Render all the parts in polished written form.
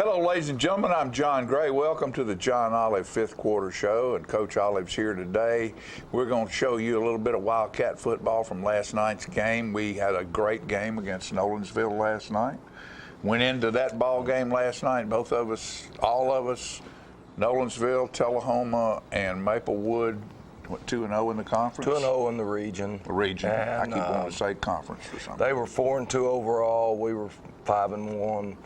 Hello, ladies and gentlemen. I'm John Gray. Welcome to the John Olive Fifth Quarter Show, and Coach Olive's here today. We're going to show you a little bit of Wildcat football from last night's game. We had a great game against Nolensville last night. Went into that ball game last night, both of us, all of us, Nolensville, Tullahoma, and Maplewood, 2-0 in the conference? 2-0 in the region. And, I keep wanting to say conference for something. They were 4-2 overall. We were 5-1.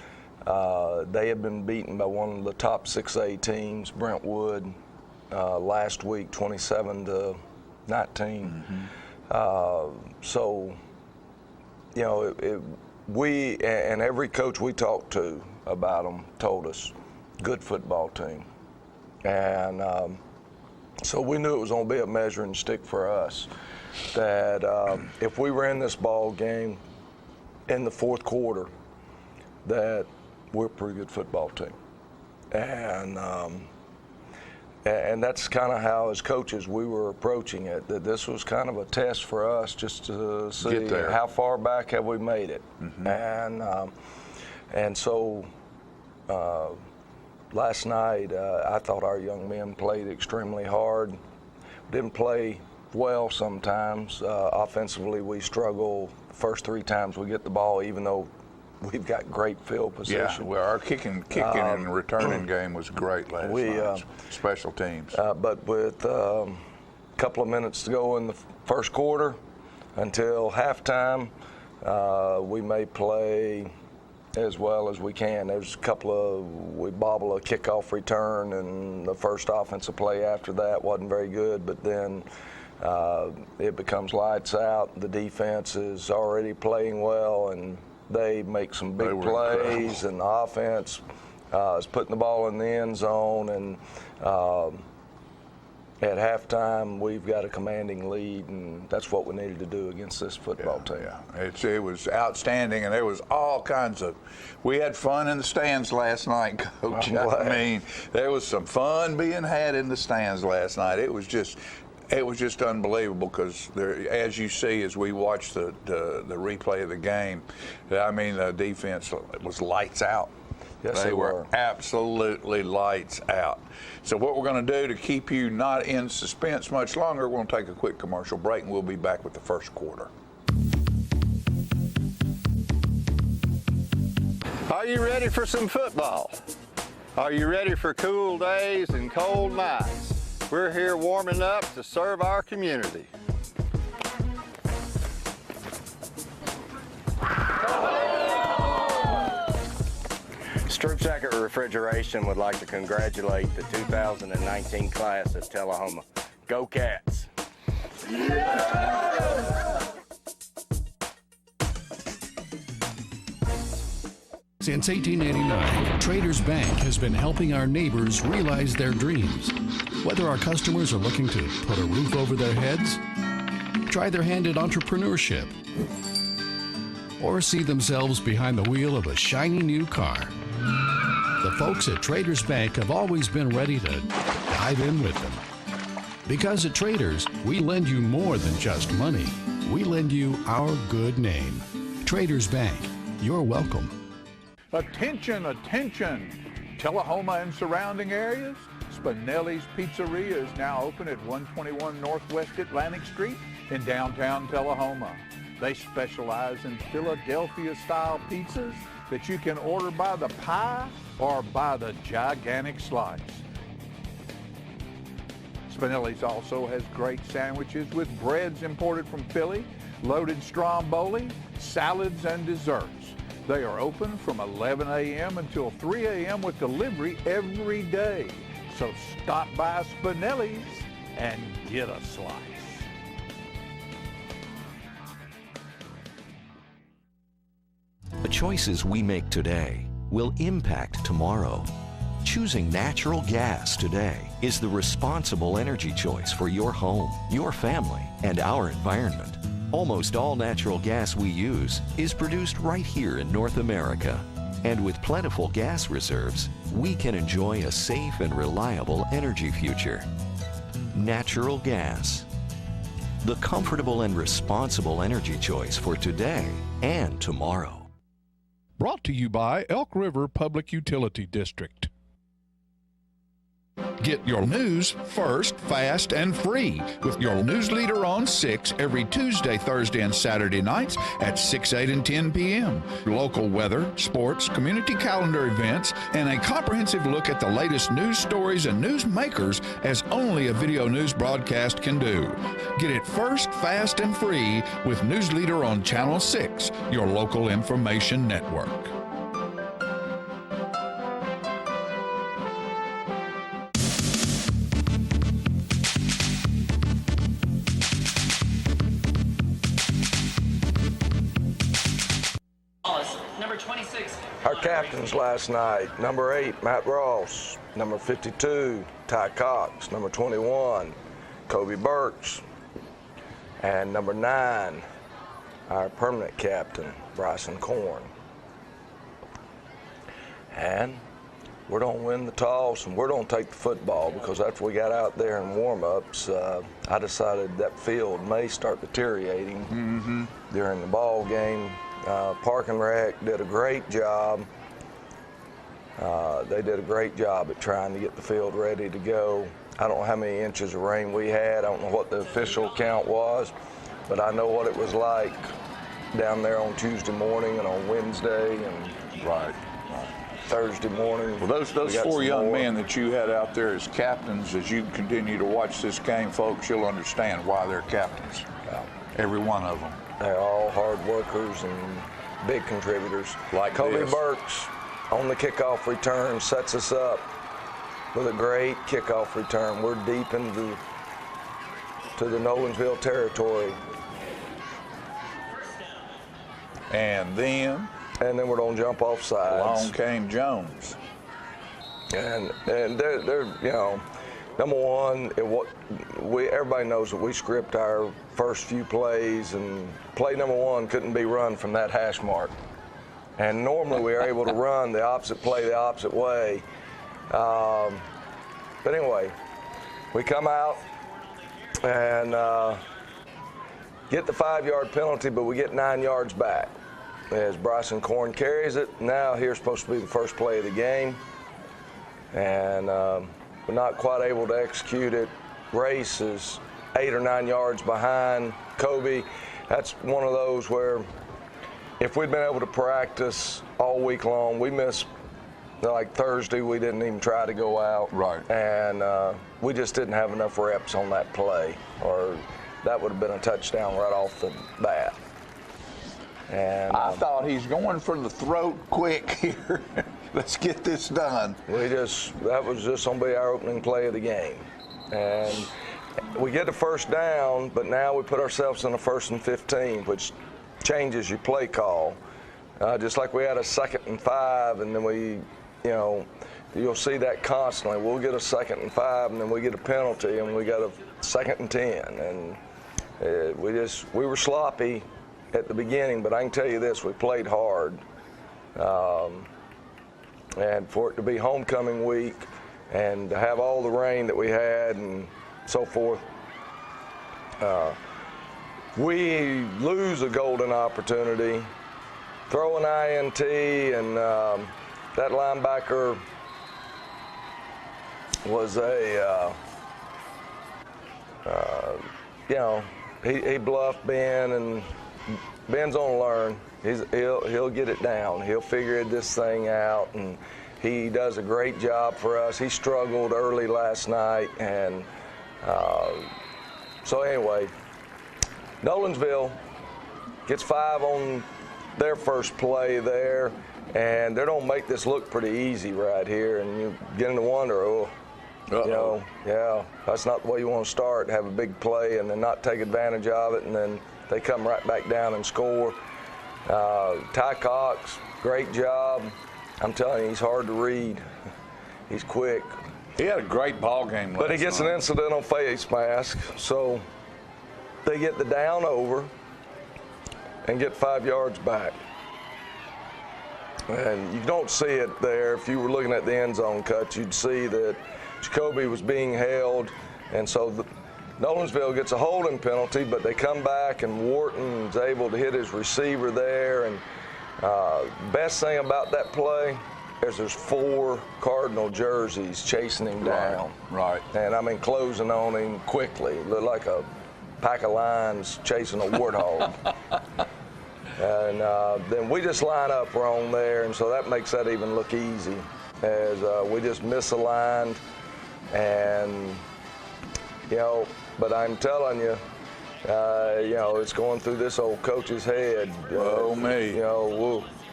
They had been beaten by one of the top 6A teams, Brentwood, last week, 27-19. So, you know, we and every coach we talked to about them told us, good football team. And so we knew it was going to be a measuring stick for us, that if we were in this ball game in the fourth quarter, that we're a pretty good football team. And that's kind of how, as coaches, we were approaching it, that this was kind of a test for us just to see how far back have we made it. And so last night, I thought our young men played extremely hard. Didn't play well sometimes. Offensively, we struggle the first 3 times we get the ball, even though we've got great field position. Yeah, well, our kicking and returning game was great last night. Special teams. But with a couple of minutes to go in the first quarter until halftime, we may play as well as we can. There's a couple of, we bobble a kickoff return, and the first offensive play after that wasn't very good, but then it becomes lights out. The defense is already playing well, and they make some big plays, and the offense is putting the ball in the end zone. And at halftime, we've got a commanding lead, and that's what we needed to do against this football team. Yeah, it was outstanding, and there was all kinds of. We had fun in the stands last night, Coach. I mean, there was some fun being had in the stands last night. It was just unbelievable because, as you see, as we watch the replay of the game, I mean, the defense was lights out. Yes, they were absolutely lights out. So what we're going to do to keep you not in suspense much longer, we're going to take a quick commercial break, and we'll be back with the first quarter. Are you ready for some football? Are you ready for cool days and cold nights? We're here warming up to serve our community. Stroop Jacket Refrigeration would like to congratulate the 2019 class of Tullahoma. Go Cats! Since 1889, Traders Bank has been helping our neighbors realize their dreams. Whether our customers are looking to put a roof over their heads, try their hand at entrepreneurship, or see themselves behind the wheel of a shiny new car, the folks at Traders Bank have always been ready to dive in with them. Because at Traders, we lend you more than just money. We lend you our good name. Traders Bank, you're welcome. Attention, attention! Tullahoma and surrounding areas? Spinelli's Pizzeria is now open at 121 Northwest Atlantic Street in downtown Tullahoma. They specialize in Philadelphia-style pizzas that you can order by the pie or by the gigantic slice. Spinelli's also has great sandwiches with breads imported from Philly, loaded stromboli, salads, and desserts. They are open from 11 a.m. until 3 a.m. with delivery every day. So stop by Spinelli's and get a slice. The choices we make today will impact tomorrow. Choosing natural gas today is the responsible energy choice for your home, your family, and our environment. Almost all natural gas we use is produced right here in North America. And with plentiful gas reserves, we can enjoy a safe and reliable energy future. Natural gas. The comfortable and responsible energy choice for today and tomorrow. Brought to you by Elk River Public Utility District. Get your news first, fast, and free with your news leader on 6 every Tuesday, Thursday, and Saturday nights at 6, 8, and 10 p.m. Local weather, sports, community calendar events, and a comprehensive look at the latest news stories and news makers as only a video news broadcast can do. Get it first, fast, and free with News Leader on Channel 6, your local information network. Number 26. Our captains last night, number 8, Matt Ross, number 52, Ty Cox, number 21, Kobe Burks, and number 9, our permanent captain, Bryson Korn. And we're going to win the toss, and we're going to take the football, because after we got out there in warm-ups, I decided that field may start deteriorating during the ball game. Park and Rec did a great job. They did a great job at trying to get the field ready to go. I don't know how many inches of rain we had. I don't know what the official count was, but I know what it was like down there on Tuesday morning and on Wednesday and Thursday morning. Well, those 4 young men that you had out there as captains, as you continue to watch this game, folks, you'll understand why they're captains. Every one of them. They're all hard workers and big contributors. Like Kobe this. Burks on the kickoff return sets us up with a great kickoff return. We're deep into the Nolensville territory. And then we're going to jump off sides. along came Jones. And they're you know, number one, everybody knows that we script our first few plays, and play number 1 couldn't be run from that hash mark. And normally we are able to run the opposite play the opposite way. But anyway, we come out and get the 5-yard penalty, but we get 9 yards back. As Bryson Korn carries it, now here's supposed to be the first play of the game. And we're not quite able to execute it. Race is 8 or 9 yards behind Kobe. That's one of those where if we'd been able to practice all week long, we missed, like Thursday, we didn't even try to go out. Right. And we just didn't have enough reps on that play, or that would have been a touchdown right off the bat. And I thought he's going for the throat quick here. Let's get this done. That was just going to be our opening play of the game. And we get the first down, but now we put ourselves in a 1st and 15, which changes your play call. Just like we had a 2nd and 5, and then you'll see that constantly. We'll get a 2nd and 5, and then we get a penalty, and we got a 2nd and 10. And we were sloppy at the beginning, but I can tell you this, we played hard. And for it to be homecoming week and to have all the rain that we had and so forth, we lose a golden opportunity, throw an INT, and that linebacker was he bluffed Ben, and Ben's gonna learn. He'll get it down. He'll figure this thing out, and he does a great job for us. He struggled early last night, and so anyway, Nolensville gets 5 on their first play there, and they're gonna make this look pretty easy right here, and you begin to wonder, that's not the way you want to start. Have a big play and then not take advantage of it, and then they come right back down and score. Ty Cox, great job. I'm telling you, he's hard to read. He's quick. He had a great ball game last But he gets night. an incidental face mask, so they get the down over and get 5 yards back. And you don't see it there. If you were looking at the end zone cut, you'd see that Jacoby was being held, and so Nolensville gets a holding penalty, but they come back, and Wharton is able to hit his receiver there, and Best thing about that play is there's 4 Cardinal jerseys chasing him down. Right. And I mean closing on him quickly. Looked like a pack of lions chasing a warthog. And then we just line up wrong there, and so that makes that even look easy, as we just misaligned. And, but I'm telling you, it's going through this old coach's head. Oh, me.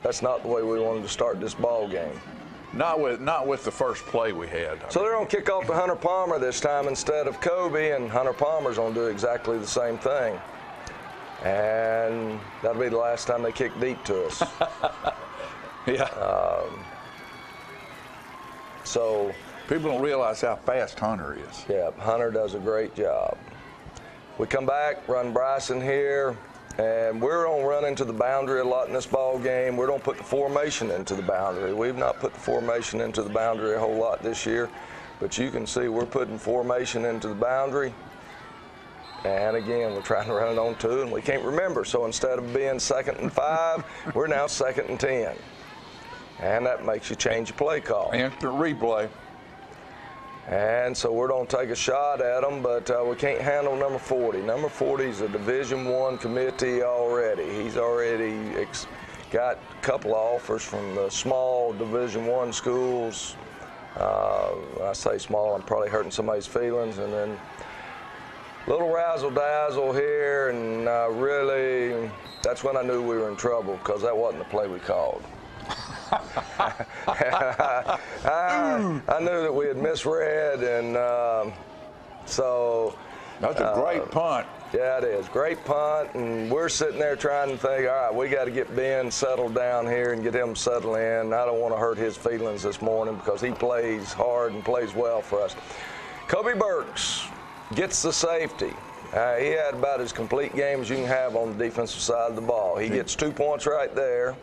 That's not the way we wanted to start this ball game. Not with the first play we had. So they're going to kick off to Hunter Palmer this time instead of Kobe, and Hunter Palmer's going to do exactly the same thing. And that'll be the last time they kick deep to us. Yeah. So people don't realize how fast Hunter is. Yeah, Hunter does a great job. We come back, run Bryson here, and we're going to run into the boundary a lot in this ball game. We're going to put the formation into the boundary. We've not put the formation into the boundary a whole lot this year, but you can see we're putting formation into the boundary. And again, we're trying to run it on 2, and we can't remember. So instead of being 2nd and 5, we're now 2nd and 10. And that makes you change your play call. Instant replay. And so we're going to take a shot at them, but we can't handle number 40. Number 40 is a Division I committee already. He's already got a couple of offers from the small Division I schools. When I say small, I'm probably hurting somebody's feelings. And then little razzle-dazzle here, and really, that's when I knew we were in trouble, because that wasn't the play we called. I knew that we had misread, and so. That's a great punt. Yeah, it is. Great punt, and we're sitting there trying to think, all right, we got to get Ben settled down here and get him settled in. I don't want to hurt his feelings this morning because he plays hard and plays well for us. Kobe Burks gets the safety. He had about as complete game as you can have on the defensive side of the ball. He gets 2 points right there.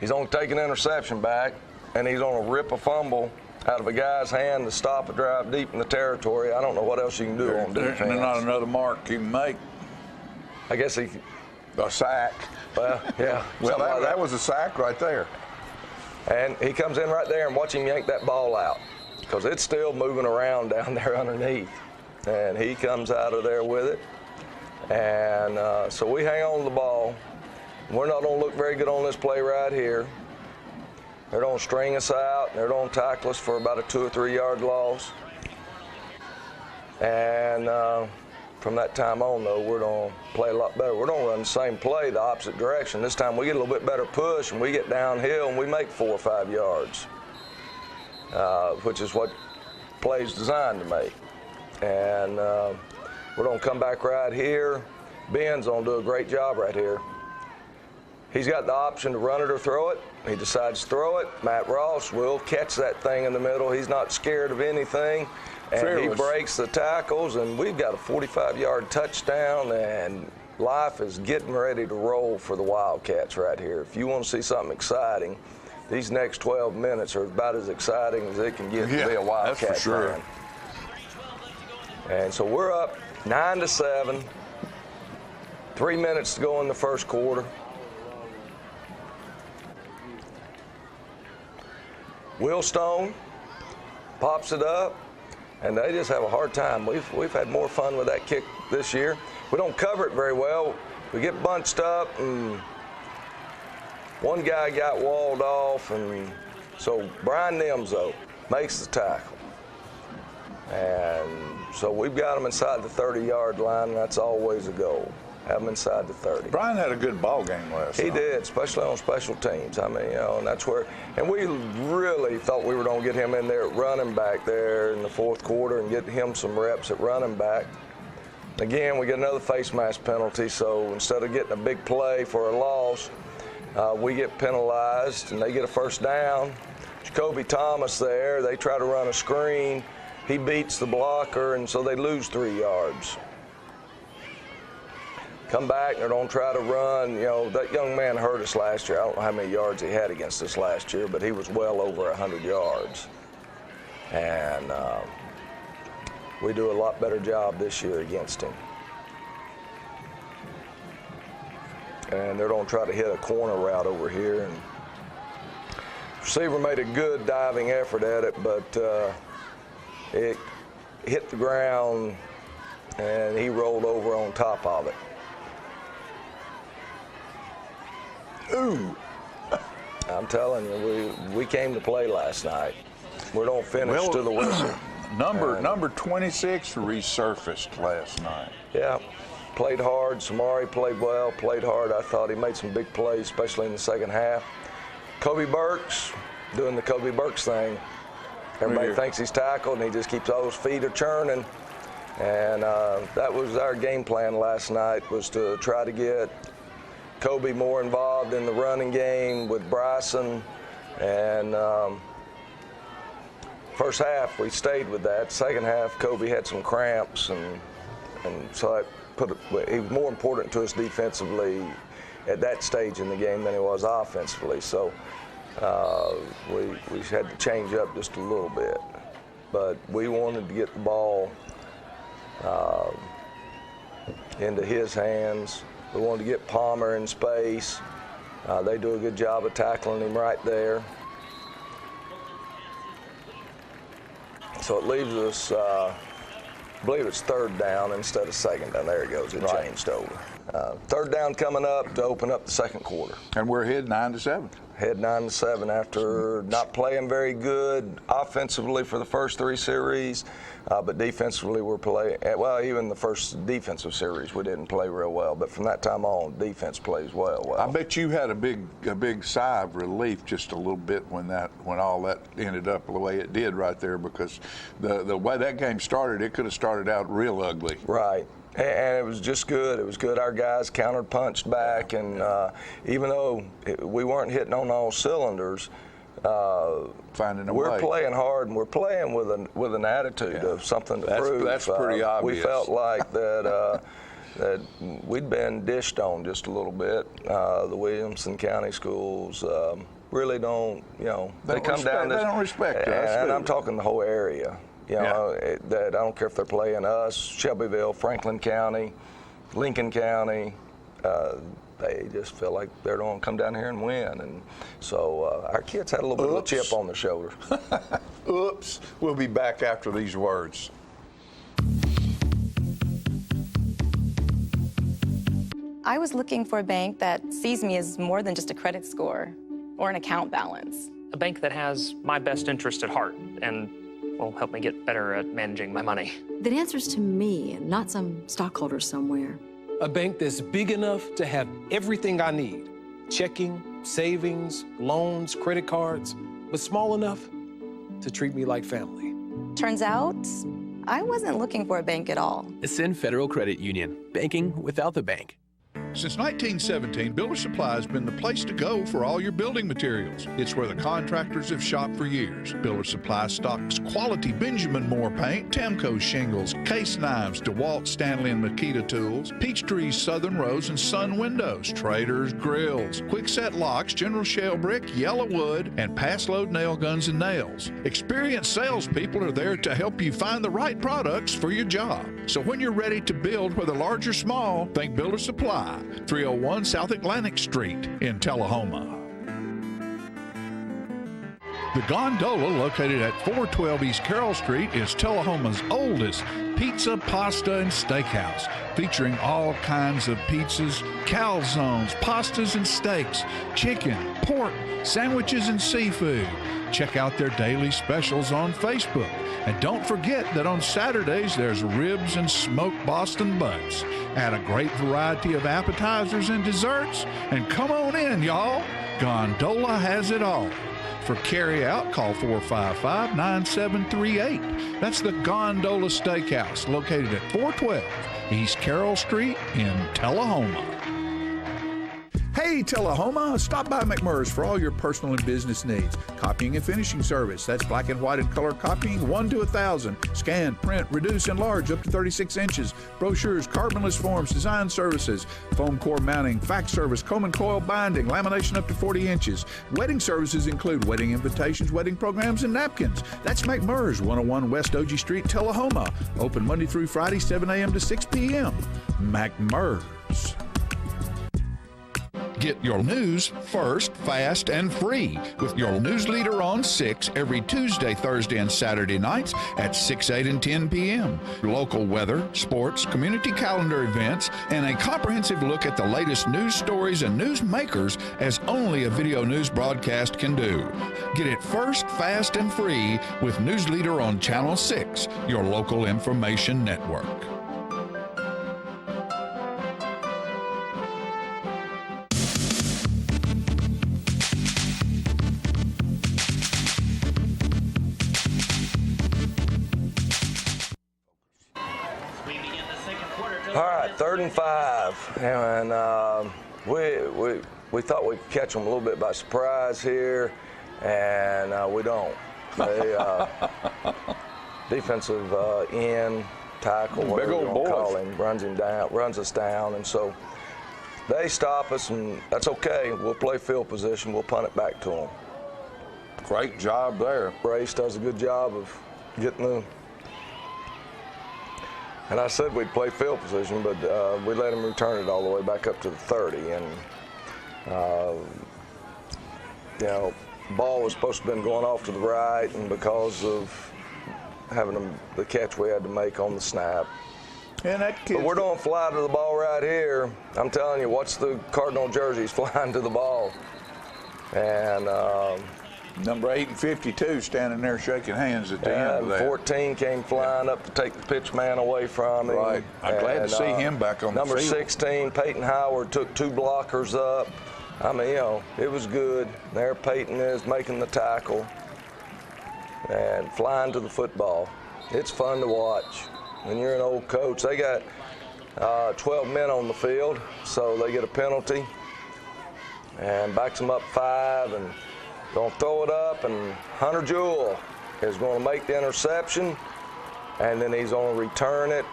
He's going to take an interception back, and he's going to rip a fumble out of a guy's hand to stop a drive deep in the territory. I don't know what else you can do on defense. There's not another mark you can make. I guess a sack. Well, yeah. Well, that was a sack right there. And he comes in right there, and watch him yank that ball out, because it's still moving around down there underneath. And he comes out of there with it. And so we hang on to the ball. We're not going to look very good on this play right here. They're going to string us out, and they're going to tackle us for about a 2 or 3 yard loss. And from that time on, though, we're going to play a lot better. We're going to run the same play the opposite direction. This time we get a little bit better push, and we get downhill, and we make 4 or 5 yards, which is what play's designed to make. And we're going to come back right here. Ben's going to do a great job right here. He's got the option to run it or throw it. He decides to throw it. Matt Ross will catch that thing in the middle. He's not scared of anything. And fearless. He breaks the tackles, and we've got a 45-yard touchdown, and life is getting ready to roll for the Wildcats right here. If you want to see something exciting, these next 12 minutes are about as exciting as it can get to be a Wildcat that's for sure. fan. And so we're up 9-7. 3 minutes to go in the first quarter. Will Stone pops it up, and they just have a hard time. We've had more fun with that kick this year. We don't cover it very well. We get bunched up, and one guy got walled off, and so Brian Nimzo makes the tackle. And so we've got them inside the 30-yard line, and that's always a goal. Have them inside the 30. Brian had a good ball game last night. He did, especially on special teams. I mean, and that's where, and we really thought we were going to get him in there at running back there in the fourth quarter and get him some reps at running back. Again, we get another face mask penalty, so instead of getting a big play for a loss, we get penalized, and they get a first down. Jacoby Thomas there, they try to run a screen. He beats the blocker, and so they lose 3 yards. Come back, and they're going to try to run. That young man hurt us last year. I don't know how many yards he had against us last year, but he was well over 100 yards. And we do a lot better job this year against him. and they're going to try to hit a corner route over here. And receiver made a good diving effort at it, but it hit the ground, and he rolled over on top of it. Ooh! I'm telling you, we came to play last night. We don't finish to the whistle. Number 26 resurfaced last night. Yeah, played hard. Samari played well, played hard. I thought he made some big plays, especially in the second half. Kobe Burks doing the Kobe Burks thing. Everybody thinks he's tackled, and he just keeps all those feet are churning. And that was our game plan last night, was to try to get Kobe more involved in the running game with Bryson. And first half, we stayed with that. Second half, Kobe had some cramps, and so he was more important to us defensively at that stage in the game than he was offensively. So we had to change up just a little bit. But we wanted to get the ball into his hands. We wanted to get Palmer in space. They do a good job of tackling him right there. So it leaves us, I believe it's third down instead of second down. There it goes. It changed over. Third down coming up to open up the second quarter. And we're ahead 9-7. Head 9-7 after not playing very good offensively for the first three series, but defensively we're playing, well, even the first defensive series we didn't play real well, but from that time on, defense plays well. I bet you had a big sigh of relief just a little bit when all that ended up the way it did right there, because the way that game started, it could have started out real ugly. Right. And it was just good. It was good. Our guys counter-punched back, and even though we weren't hitting on all cylinders, finding a we're way. Playing hard, and we're playing with an attitude of something to prove. That's pretty obvious. We felt like that we'd been dished on just a little bit. The Williamson County schools really don't, they come down. They don't respect us. And I'm talking the whole area. That I don't care if they're playing us, Shelbyville, Franklin County, Lincoln County. They just feel like they're going to come down here and win. And so our kids had a little bit of a chip on their shoulder. Oops. We'll be back after these words. I was looking for a bank that sees me as more than just a credit score or an account balance. A bank that has my best interest at heart and will help me get better at managing my money. That answers to me and not some stockholder somewhere. A bank that's big enough to have everything I need. Checking, savings, loans, credit cards, but small enough to treat me like family. Turns out, I wasn't looking for a bank at all. Ascend Federal Credit Union. Banking without the bank. Since 1917, Builder Supply has been the place to go for all your building materials. It's where the contractors have shopped for years. Builder Supply stocks quality Benjamin Moore paint, Temco shingles, case knives, DeWalt, Stanley, and Makita tools, Peachtree's Southern Rose and Sun windows, Trader's grills, Quickset locks, General Shell brick, Yellow wood, and pass load nail guns and nails. Experienced salespeople are there to help you find the right products for your job. So when you're ready to build, whether large or small, think Builder Supply. 301 South Atlantic Street in Tullahoma. The Gondola, located at 412 East Carroll Street, is Tullahoma's oldest pizza, pasta, and steakhouse, featuring all kinds of pizzas, calzones, pastas, and steaks, chicken, pork, sandwiches, and seafood. Check out their daily specials on Facebook. And don't forget that on Saturdays, there's ribs and smoked Boston butts. Add a great variety of appetizers and desserts, and come on in, y'all. Gondola has it all. For carry-out, call 455-9738. That's the Gondola Steakhouse, located at 412 East Carroll Street in Tullahoma. Hey, Tullahoma, stop by McMurray's for all your personal and business needs. Copying and finishing service. That's black and white and color copying, 1 to 1,000. Scan, print, reduce, enlarge up to 36 inches. Brochures, carbonless forms, design services, foam core mounting, fax service, comb and coil binding, lamination up to 40 inches. Wedding services include wedding invitations, wedding programs, and napkins. That's McMurray's, 101 West OG Street, Tullahoma. Open Monday through Friday, 7 a.m. to 6 p.m. McMurray's. Get your news first, fast, and free with your news leader on 6 every Tuesday, Thursday, and Saturday nights at 6, 8, and 10 p.m. Local weather, sports, community calendar events, and a comprehensive look at the latest news stories and news makers as only a video news broadcast can do. Get it first, fast, and free with News Leader on Channel 6, your local information network. All right, 3rd and 5, and we thought we'd catch them a little bit by surprise here, and we don't. They defensive end tackle, whatever you want to call him, runs us down, and so they stop us, and that's okay. We'll play field position. We'll punt it back to them. Great job there. Brace does a good job of getting the. And I said we'd play field position, but we let him return it all the way back up to the 30. And, ball was supposed to have been going off to the right, and because of having the catch we had to make on the snap. And that kid. But we're going to fly to the ball right here. I'm telling you, watch the Cardinal jerseys flying to the ball. And number 8 and 52 standing there shaking hands at the end of that. 14 came flying up to take the pitch man away from him. Right. I'm glad to see him back on the field. Number 16, Peyton Howard, took 2 blockers up. I mean, it was good. There Peyton is making the tackle and flying to the football. It's fun to watch. When you're an old coach, they got 12 men on the field, so they get a penalty and backs them up 5 and going to throw it up, and Hunter Jewell is going to make the interception, and then he's going to return it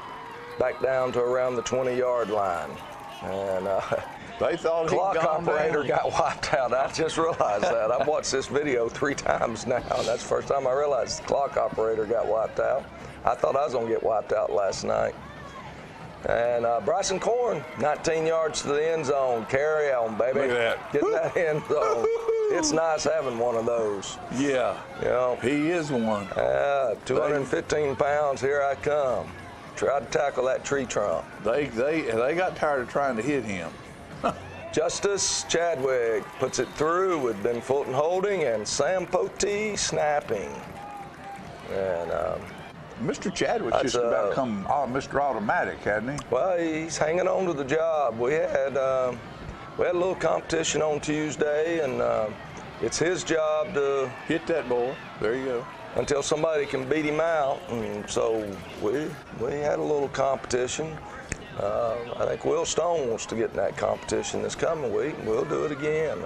back down to around the 20-yard line. And they thought clock operator got wiped out. I just realized that. I've watched this video 3 times now, and that's the first time I realized the clock operator got wiped out. I thought I was going to get wiped out last night. And Bryson Corn, 19 yards to the end zone. Carry on, baby. Look at that. Get that end zone. It's nice having one of those. Yeah. He is one. 215 pounds, here I come. Tried to tackle that tree trunk. They got tired of trying to hit him. Justice Chadwick puts it through with Ben Fulton holding and Sam Potee snapping. And Mr. Chadwick's just about become Mr. Automatic, hadn't he? Well, he's hanging on to the job. We had a little competition on Tuesday, and it's his job to hit that ball. There you go. Until somebody can beat him out, and so we had a little competition. I think Will Stone wants to get in that competition this coming week, and we'll do it again.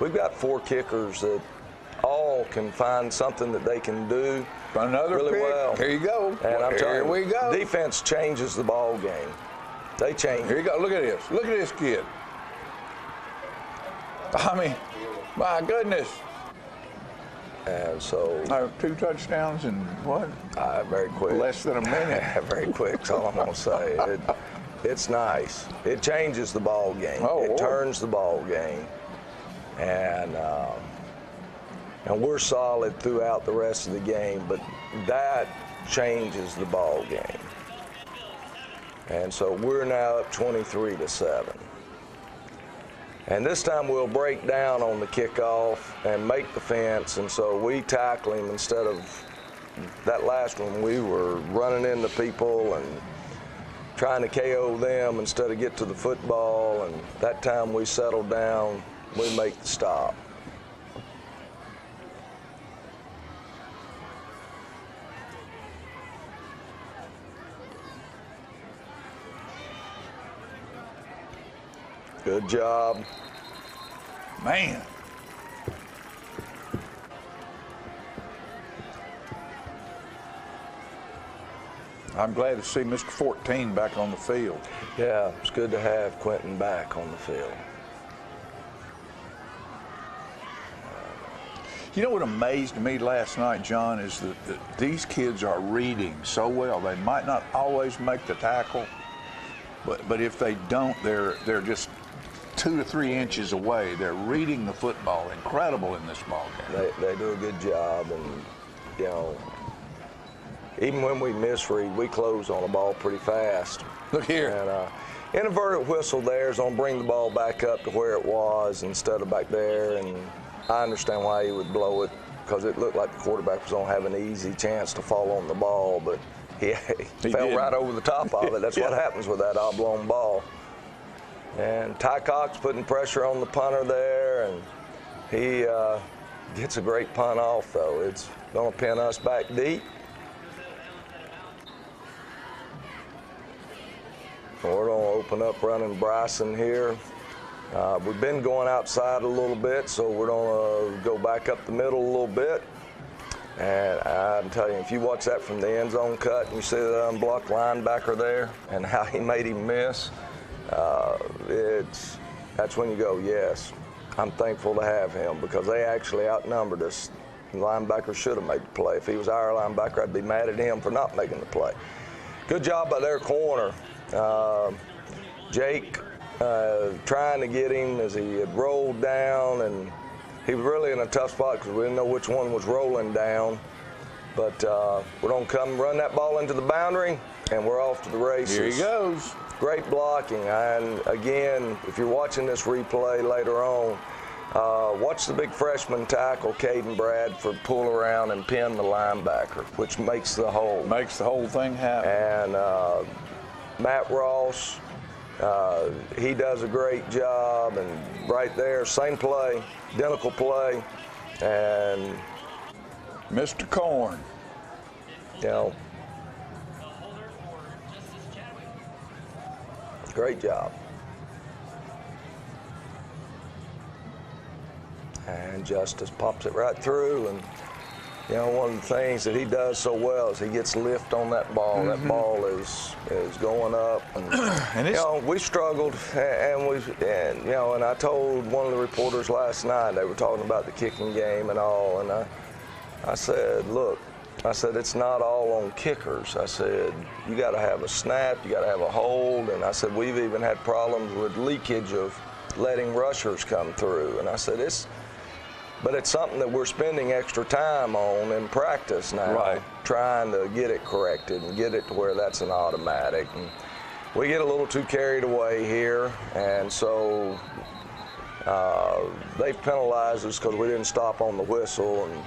We've got 4 kickers that all can find something that they can do really pick. well. Here you go. And I'm telling you, we go. Defense changes the ball game. They change. Here you go. Look at this. Look at this kid. I mean, my goodness. And so 2 touchdowns in what? Very quick. Less than a minute. Very quick. That's all I'm gonna say. It's nice. It changes the ball game. It turns the ball game, and we're solid throughout the rest of the game. But that changes the ball game, and so we're now up 23-7. And this time we'll break down on the kickoff and make the fence, and so we tackle him instead of that last one. We were running into people and trying to KO them instead of get to the football, and that time we settled down, we make the stop. Good job. Man. I'm glad to see Mr. 14 back on the field. Yeah, it's good to have Quentin back on the field. You know what amazed me last night, John, is that these kids are reading so well. They might not always make the tackle, but if they don't, they're just 2 to 3 inches away. They're reading the football. Incredible in this ball game. They do a good job, and you know, even when we misread, we close on the ball pretty fast. Look here. And inverted whistle there is going to bring the ball back up to where it was instead of back there, and I understand why he would blow it, because it looked like the quarterback was going to have an easy chance to fall on the ball, but he fell right over the top of it. That's what happens with that oblong ball. And Ty Cox putting pressure on the punter there, and he gets a great punt off, though. It's going to pin us back deep. We're going to open up running Bryson here. We've been going outside a little bit, so we're going to go back up the middle a little bit. And I'm telling you, if you watch that from the end zone cut and you see that unblocked linebacker there and how he made him miss, that's when you go, yes, I'm thankful to have him, because they actually outnumbered us. The linebacker should have made the play. If he was our linebacker, I'd be mad at him for not making the play. Good job by their corner. Jake trying to get him as he had rolled down, and he was really in a tough spot because we didn't know which one was rolling down. But we're going to come run that ball into the boundary, and we're off to the races. Here he goes. Great blocking. And again, if you're watching this replay later on, watch the big freshman tackle, Caden Bradford, pull around and pin the linebacker, which makes the whole thing happen. And Matt Ross, he does a great job, and right there, same play, identical play, and Mr. Corn. You know, great job. And Justice pops it right through, and you know, one of the things that he does so well is he gets lift on that ball. That ball is going up, and you know, we struggled, and you know, and I told one of the reporters last night, they were talking about the kicking game and all, and I said, look, I said, it's not all on kickers. I said, you got to have a snap, you got to have a hold, and I said, we've even had problems with leakage of letting rushers come through, and I said, but it's something that we're spending extra time on in practice now, trying to get it corrected and get it to where that's an automatic. And we get a little too carried away here, and so they've penalized us because we didn't stop on the whistle. And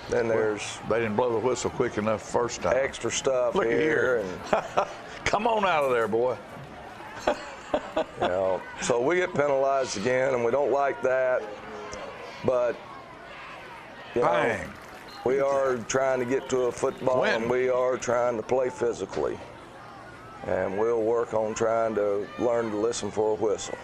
then they didn't blow the whistle quick enough first time. Extra stuff. Look here. And come on out of there, boy. You know, so we get penalized again, and we don't like that. But you know, we are trying to get to a football, and we are trying to play physically. And we'll work on trying to learn to listen for a whistle.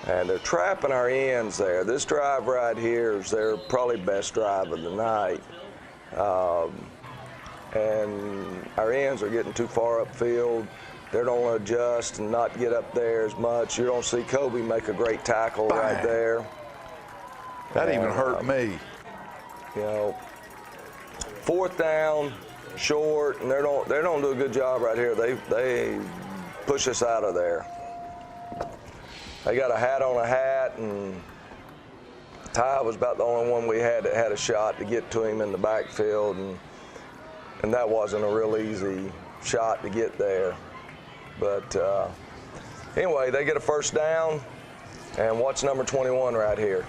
And they're trapping our ends there. This drive right here is their probably best drive of the night. And our ends are getting too far upfield. They don't adjust and not get up there as much. You don't see Kobe make a great tackle right there. That even hurt me. You know, fourth down, short, and they don't do a good job right here. They push us out of there. They got a hat on a hat, and Ty was about the only one we had that had a shot to get to him in the backfield, and that wasn't a real easy shot to get there. But anyway, they get a first down, and watch number 21 right here.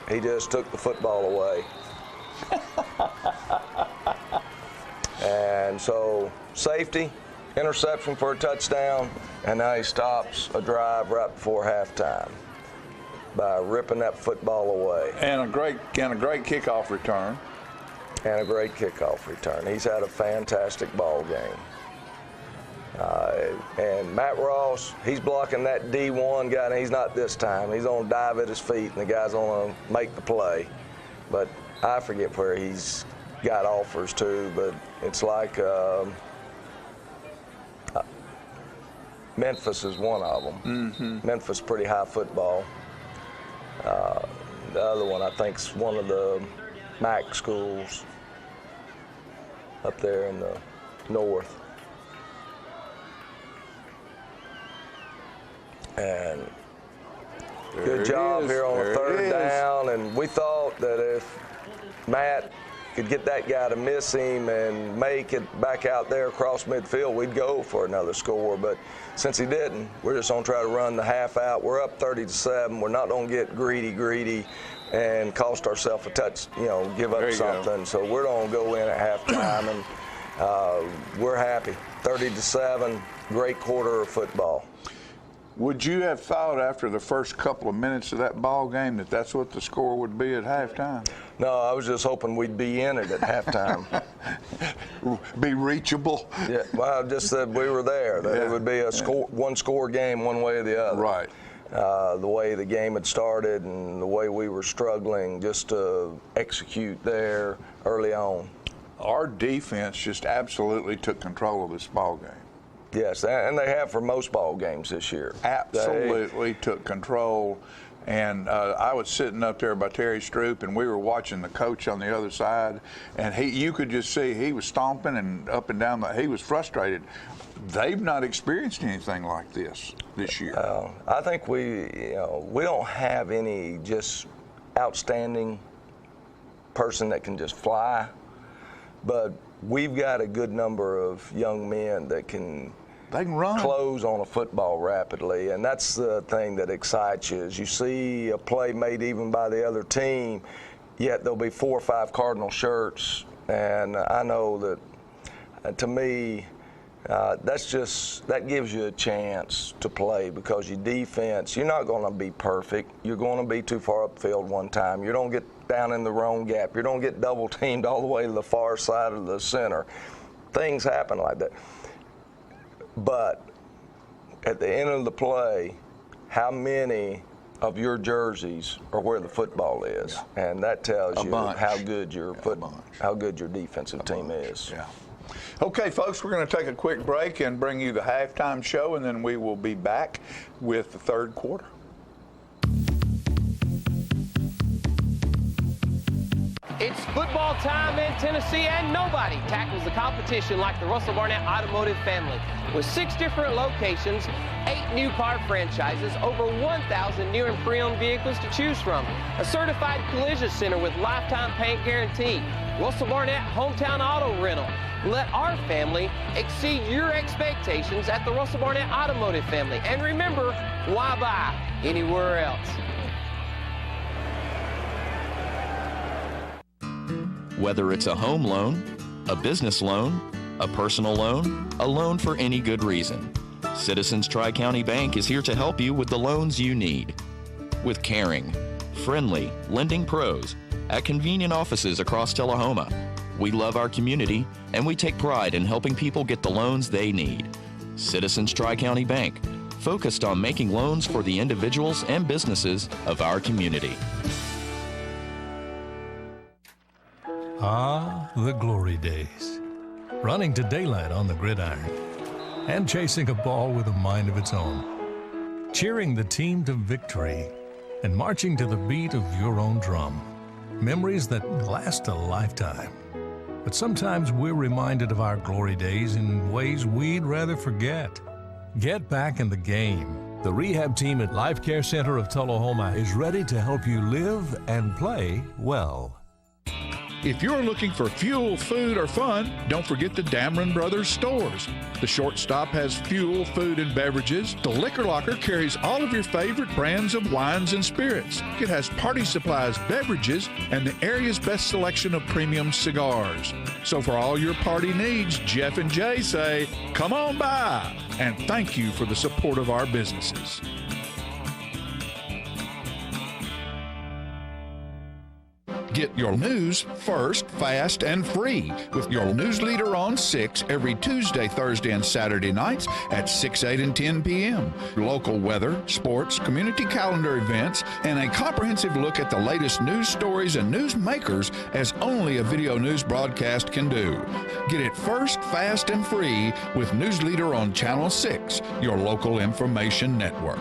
He just took the football away. And so safety, interception for a touchdown, and now he stops a drive right before halftime by ripping that football away. And a great kickoff return. And a great kickoff return. He's had a fantastic ball game. And Matt Ross, he's blocking that D1 guy, and he's not this time. He's going to dive at his feet, and the guy's going to make the play. But I forget where he's got offers to, but it's like Memphis is one of them. Memphis, pretty high football. The other one, I think, is one of the MAC schools up there in the north. And good job here on the third down. And we thought that if Matt could get that guy to miss him and make it back out there across midfield, we'd go for another score. But since he didn't, we're just going to try to run the half out. We're up 30-7. We're not going to get greedy and cost ourselves a touch, give up something. So we're going to go in at halftime, and we're happy. 30-7, great quarter of football. Would you have thought after the first couple of minutes of that ball game that that's what the score would be at halftime? No, I was just hoping we'd be in it at halftime. Be reachable? Yeah, well, just that we were there, that it would be a one-score game one way or the other. Right. The way the game had started and the way we were struggling just to execute there early on. Our defense just absolutely took control of this ball game. Yes, and they have for most ball games this year. Absolutely took control. And I was sitting up there by Terry Stroop, and we were watching the coach on the other side, and you could just see he was stomping and up and down. He was frustrated. They've not experienced anything like this year. I think we don't have any just outstanding person that can just fly, but we've got a good number of young men that can run, close on a football rapidly, and that's the thing that excites you. Is you see a play made even by the other team, yet there'll be 4 or 5 Cardinal shirts, and I know that to me that gives you a chance to play, because your defense, you're not going to be perfect. You're going to be too far upfield one time. You don't get down in the wrong gap. You don't get double teamed all the way to the far side of the center. Things happen like that. But at the end of the play, how many of your jerseys are where the football is? Yeah. And that tells you how good your defensive team is. Yeah. Okay, folks, we're going to take a quick break and bring you the halftime show, and then we will be back with the third quarter. It's football time in Tennessee, and nobody tackles the competition like the Russell Barnett Automotive family. With 6 different locations, 8 new car franchises, over 1,000 new and pre-owned vehicles to choose from, a certified collision center with lifetime paint guarantee, Russell Barnett Hometown Auto Rental. Let our family exceed your expectations at the Russell Barnett Automotive family. And remember, why buy anywhere else? Whether it's a home loan, a business loan, a personal loan, a loan for any good reason, Citizens Tri-County Bank is here to help you with the loans you need. With caring, friendly lending pros at convenient offices across Tullahoma, we love our community and we take pride in helping people get the loans they need. Citizens Tri-County Bank, focused on making loans for the individuals and businesses of our community. Ah, the glory days. Running to daylight on the gridiron and chasing a ball with a mind of its own. Cheering the team to victory and marching to the beat of your own drum. Memories that last a lifetime. But sometimes we're reminded of our glory days in ways we'd rather forget. Get back in the game. The rehab team at Life Care Center of Tullahoma is ready to help you live and play well. If you're looking for fuel, food, or fun, don't forget the Dameron Brothers stores. The Shortstop has fuel, food, and beverages. The Liquor Locker carries all of your favorite brands of wines and spirits. It has party supplies, beverages, and the area's best selection of premium cigars. So for all your party needs, Jeff and Jay say, come on by, and thank you for the support of our businesses. Get your news first, fast, and free with your news leader on 6 every Tuesday, Thursday, and Saturday nights at 6, 8, and 10 p.m. Local weather, sports, community calendar events, and a comprehensive look at the latest news stories and news makers as only a video news broadcast can do. Get it first, fast, and free with News Leader on Channel 6, your local information network.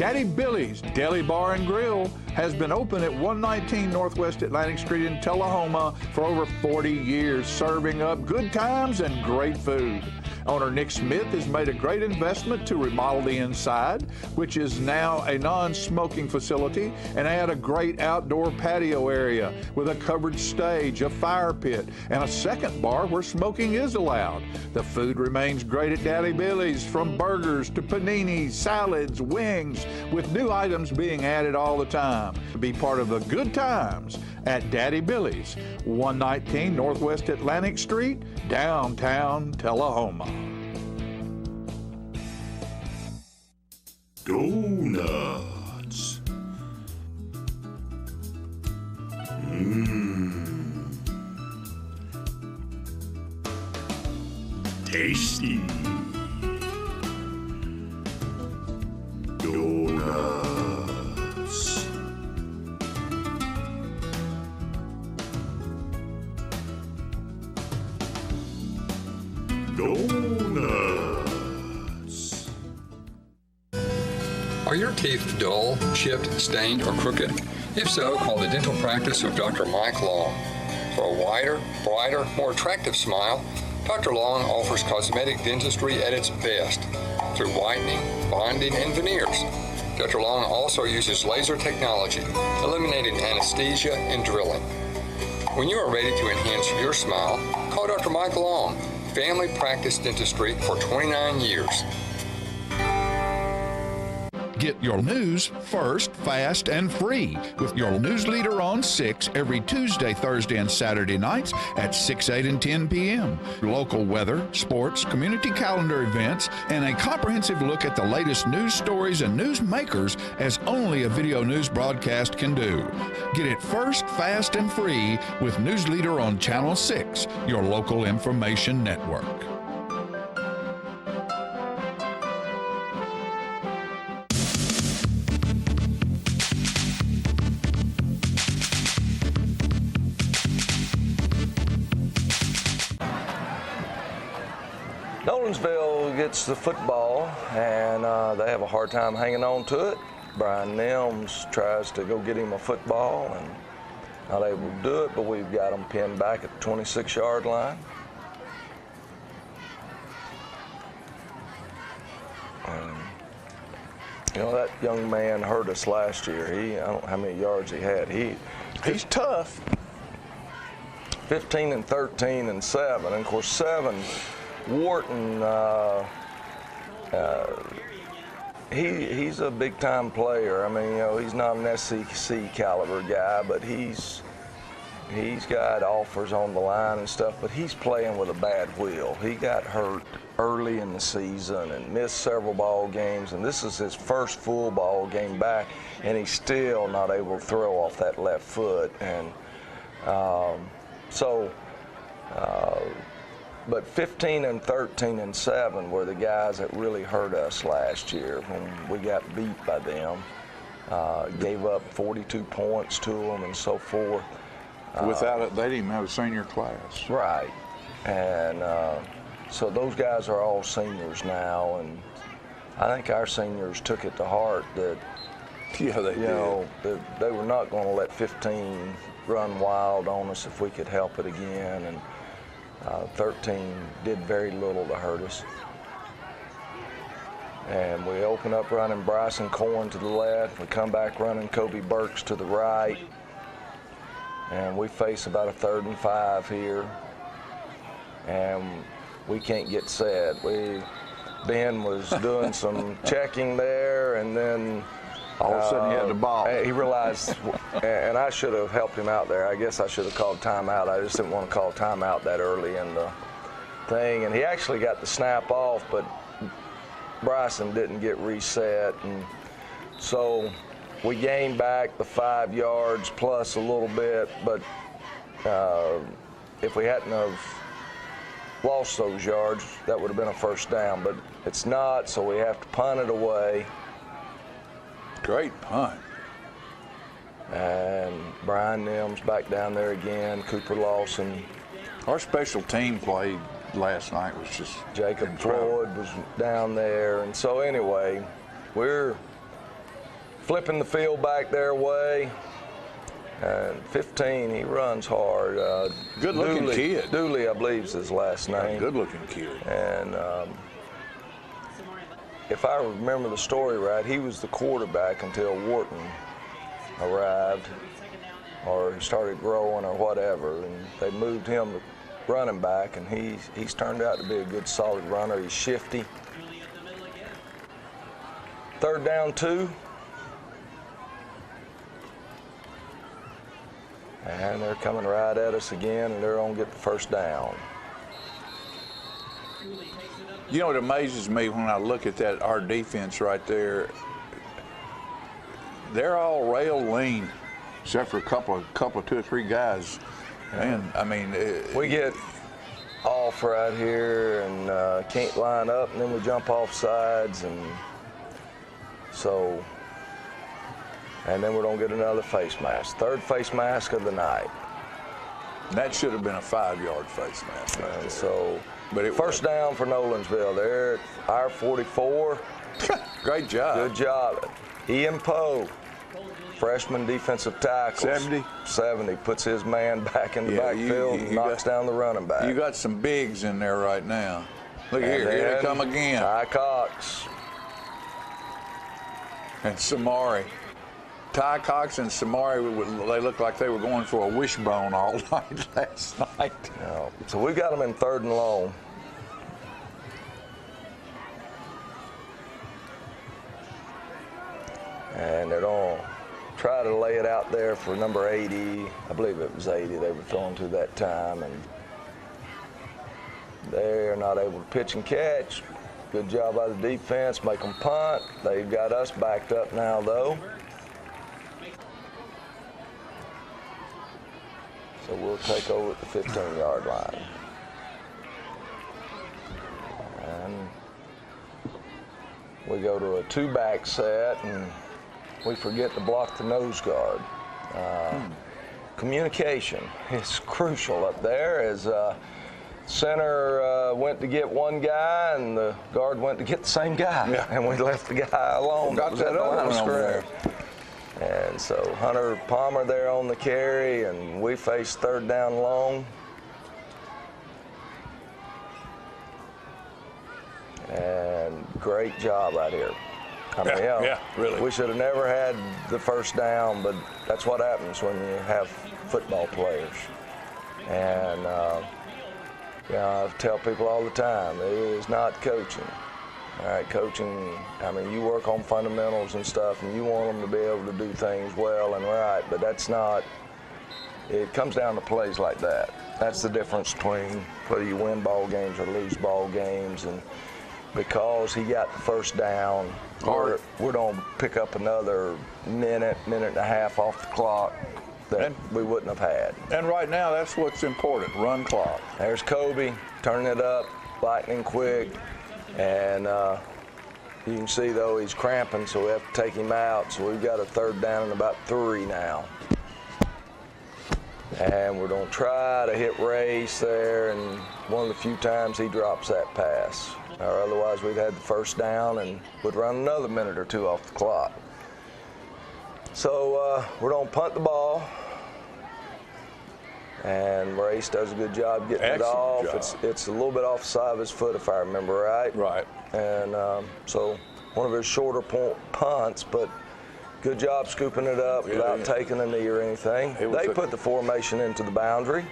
Daddy Billy's Deli Bar and Grill has been open at 119 Northwest Atlantic Street in Tullahoma for over 40 years, serving up good times and great food. Owner Nick Smith has made a great investment to remodel the inside, which is now a non-smoking facility, and add a great outdoor patio area with a covered stage, a fire pit, and a second bar where smoking is allowed. The food remains great at Daddy Billy's, from burgers to paninis, salads, wings, with new items being added all the time. Be part of the good times at Daddy Billy's, 119 Northwest Atlantic Street, downtown Tullahoma. Donuts. Tasty. Donuts. Donuts. Are your teeth dull, chipped, stained, or crooked? If so, call the dental practice of Dr. Mike Long. For a wider, brighter, more attractive smile, Dr. Long offers cosmetic dentistry at its best through whitening, bonding, and veneers. Dr. Long also uses laser technology, eliminating anesthesia and drilling. When you are ready to enhance your smile, call Dr. Mike Long, family practice dentistry for 29 years. Get your news first, fast, and free with your news leader on 6 every Tuesday, Thursday, and Saturday nights at 6, 8, and 10 p.m. Local weather, sports, community calendar events, and a comprehensive look at the latest news stories and news makers as only a video news broadcast can do. Get it first, fast, and free with News Leader on Channel 6, your local information network. Nolensville gets the football, and they have a hard time hanging on to it. Brian Nims tries to go get him a football and not able to do it, but we've got them pinned back at the 26-yard line. You know, that young man hurt us last year. I don't know how many yards he had. He's tough. 15 and 13 and 7. And of course, 7, Wharton, he's a big-time player. I mean, you know, he's not an SEC caliber guy, but he's got offers on the line and stuff, but he's playing with a bad wheel. He got hurt early in the season and missed several ball games, and this is his first full ball game back, and he's still not able to throw off that left foot. And but 15 and 13 and 7 were the guys that really hurt us last year when we got beat by them. Gave up 42 points to them and so forth. Without it, they didn't even have a senior class. Right. And so those guys are all seniors now, and I think our seniors took it to heart that, that they were not going to let 15 run wild on us if we could help it again. And 13 did very little to hurt us. And we open up running Bryson Corn to the left. We come back running Kobe Burks to the right. And we face about a 3rd and 5 here. And we can't get set. Ben was doing some checking there, and then all of a sudden he had the ball. He realized, and I should have helped him out there. I guess I should have called timeout. I just didn't want to call timeout that early in the thing. And he actually got the snap off, but Bryson didn't get reset. And so we gained back the 5 yards plus a little bit, but if we hadn't have lost those yards, that would have been a first down. But it's not, so we have to punt it away. Great punt. And Brian Nims back down there again, Cooper Lawson. Our special team played last night was just Jacob Floyd was down there. And so anyway, we're flipping the field back their way. And 15, he runs hard. Good-looking kid. Dooley, I believe, is his last name. Good-looking kid. And if I remember the story right, he was the quarterback until Wharton arrived, or he started growing or whatever, and they moved him to running back, and he's turned out to be a good, solid runner. He's shifty. 3rd down, 2. And they're coming right at us again, and they're going to get the 1st down. You know, it amazes me when I look at that, our defense right there. They're all rail lean, except for a couple of 2 or 3 guys. Man, I mean, we get off right here and can't line up, and then we jump off sides, and so. And then we're going to get another face mask. 3rd face mask of the night. And that should have been a 5-yard face mask. And so, but 1st down for Nolensville. They're at our 44. Great job. Good job. Ian Poe, freshman defensive tackle. 70. Puts his man back in the backfield and knocks down the running back. You got some bigs in there right now. Look here they come again. Ty Cox. And Samari. Ty Cox and Samari, they looked like they were going for a wishbone all night last night. So we got them in 3rd and long. And they're going to try to lay it out there for number 80. I believe it was 80 they were throwing to that time. And they're not able to pitch and catch. Good job by the defense, make them punt. They've got us backed up now, though. So we'll take over at the 15-yard line. And we go to a 2-back set, and we forget to block the nose guard. Communication is crucial up there, as center went to get one guy, and the guard went to get the same guy, and we left the guy alone. Got that other one over there. And so Hunter Palmer there on the carry, and we face 3rd down long. And great job right here. I mean, yeah, really. We should have never had the 1st down, but that's what happens when you have football players. And I tell people all the time, it is not coaching. All right, coaching, I mean, you work on fundamentals and stuff, and you want them to be able to do things well and right, but that's not, it comes down to plays like that. That's the difference between whether you win ball games or lose ball games. And because he got the 1st down, we're going to pick up another minute and a half off the clock that we wouldn't have had. And right now, that's what's important, run clock. There's Kobe turning it up, lightning quick. And you can see, though, he's cramping, so we have to take him out. So we've got a 3rd down and about 3 now. And we're going to try to hit Race there, and one of the few times he drops that pass. Or otherwise, we'd had the 1st down and would run another minute or 2 off the clock. So we're going to punt the ball. And Race does a good job getting it off. It's a little bit off the side of his foot, if I remember right. Right. And so one of his shorter punts, but good job scooping it up without taking a knee or anything. They put the formation into the boundary.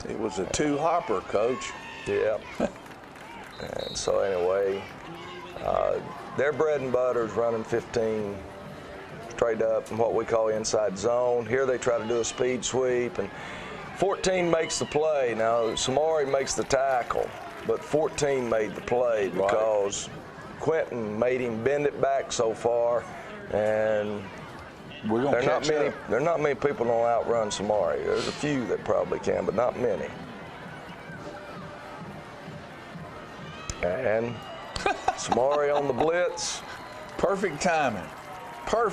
It was a 2-hopper, Coach. Yeah. And so anyway, their bread and butter is running 15 straight up in what we call inside zone. Here they try to do a speed sweep, and 14 makes the play. Now, Samari makes the tackle, but 14 made the play because Quentin made him bend it back so far, and there are not many people that outrun Samari. There's a few that probably can, but not many. And Samari on the blitz. Perfect timing.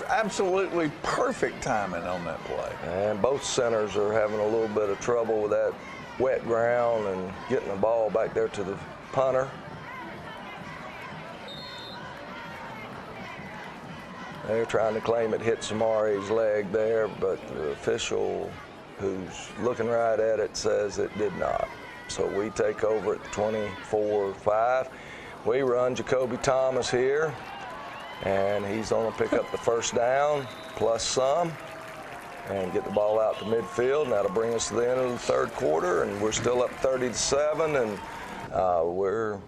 Absolutely perfect timing on that play. And both centers are having a little bit of trouble with that wet ground and getting the ball back there to the punter. They're trying to claim it hit Samari's leg there, but the official who's looking right at it says it did not. So we take over at 24-5. We run Jacoby Thomas here, and he's going to pick up the first down plus some and get the ball out to midfield. And that'll bring us to the end of the third quarter, and we're still up 30-7, and we're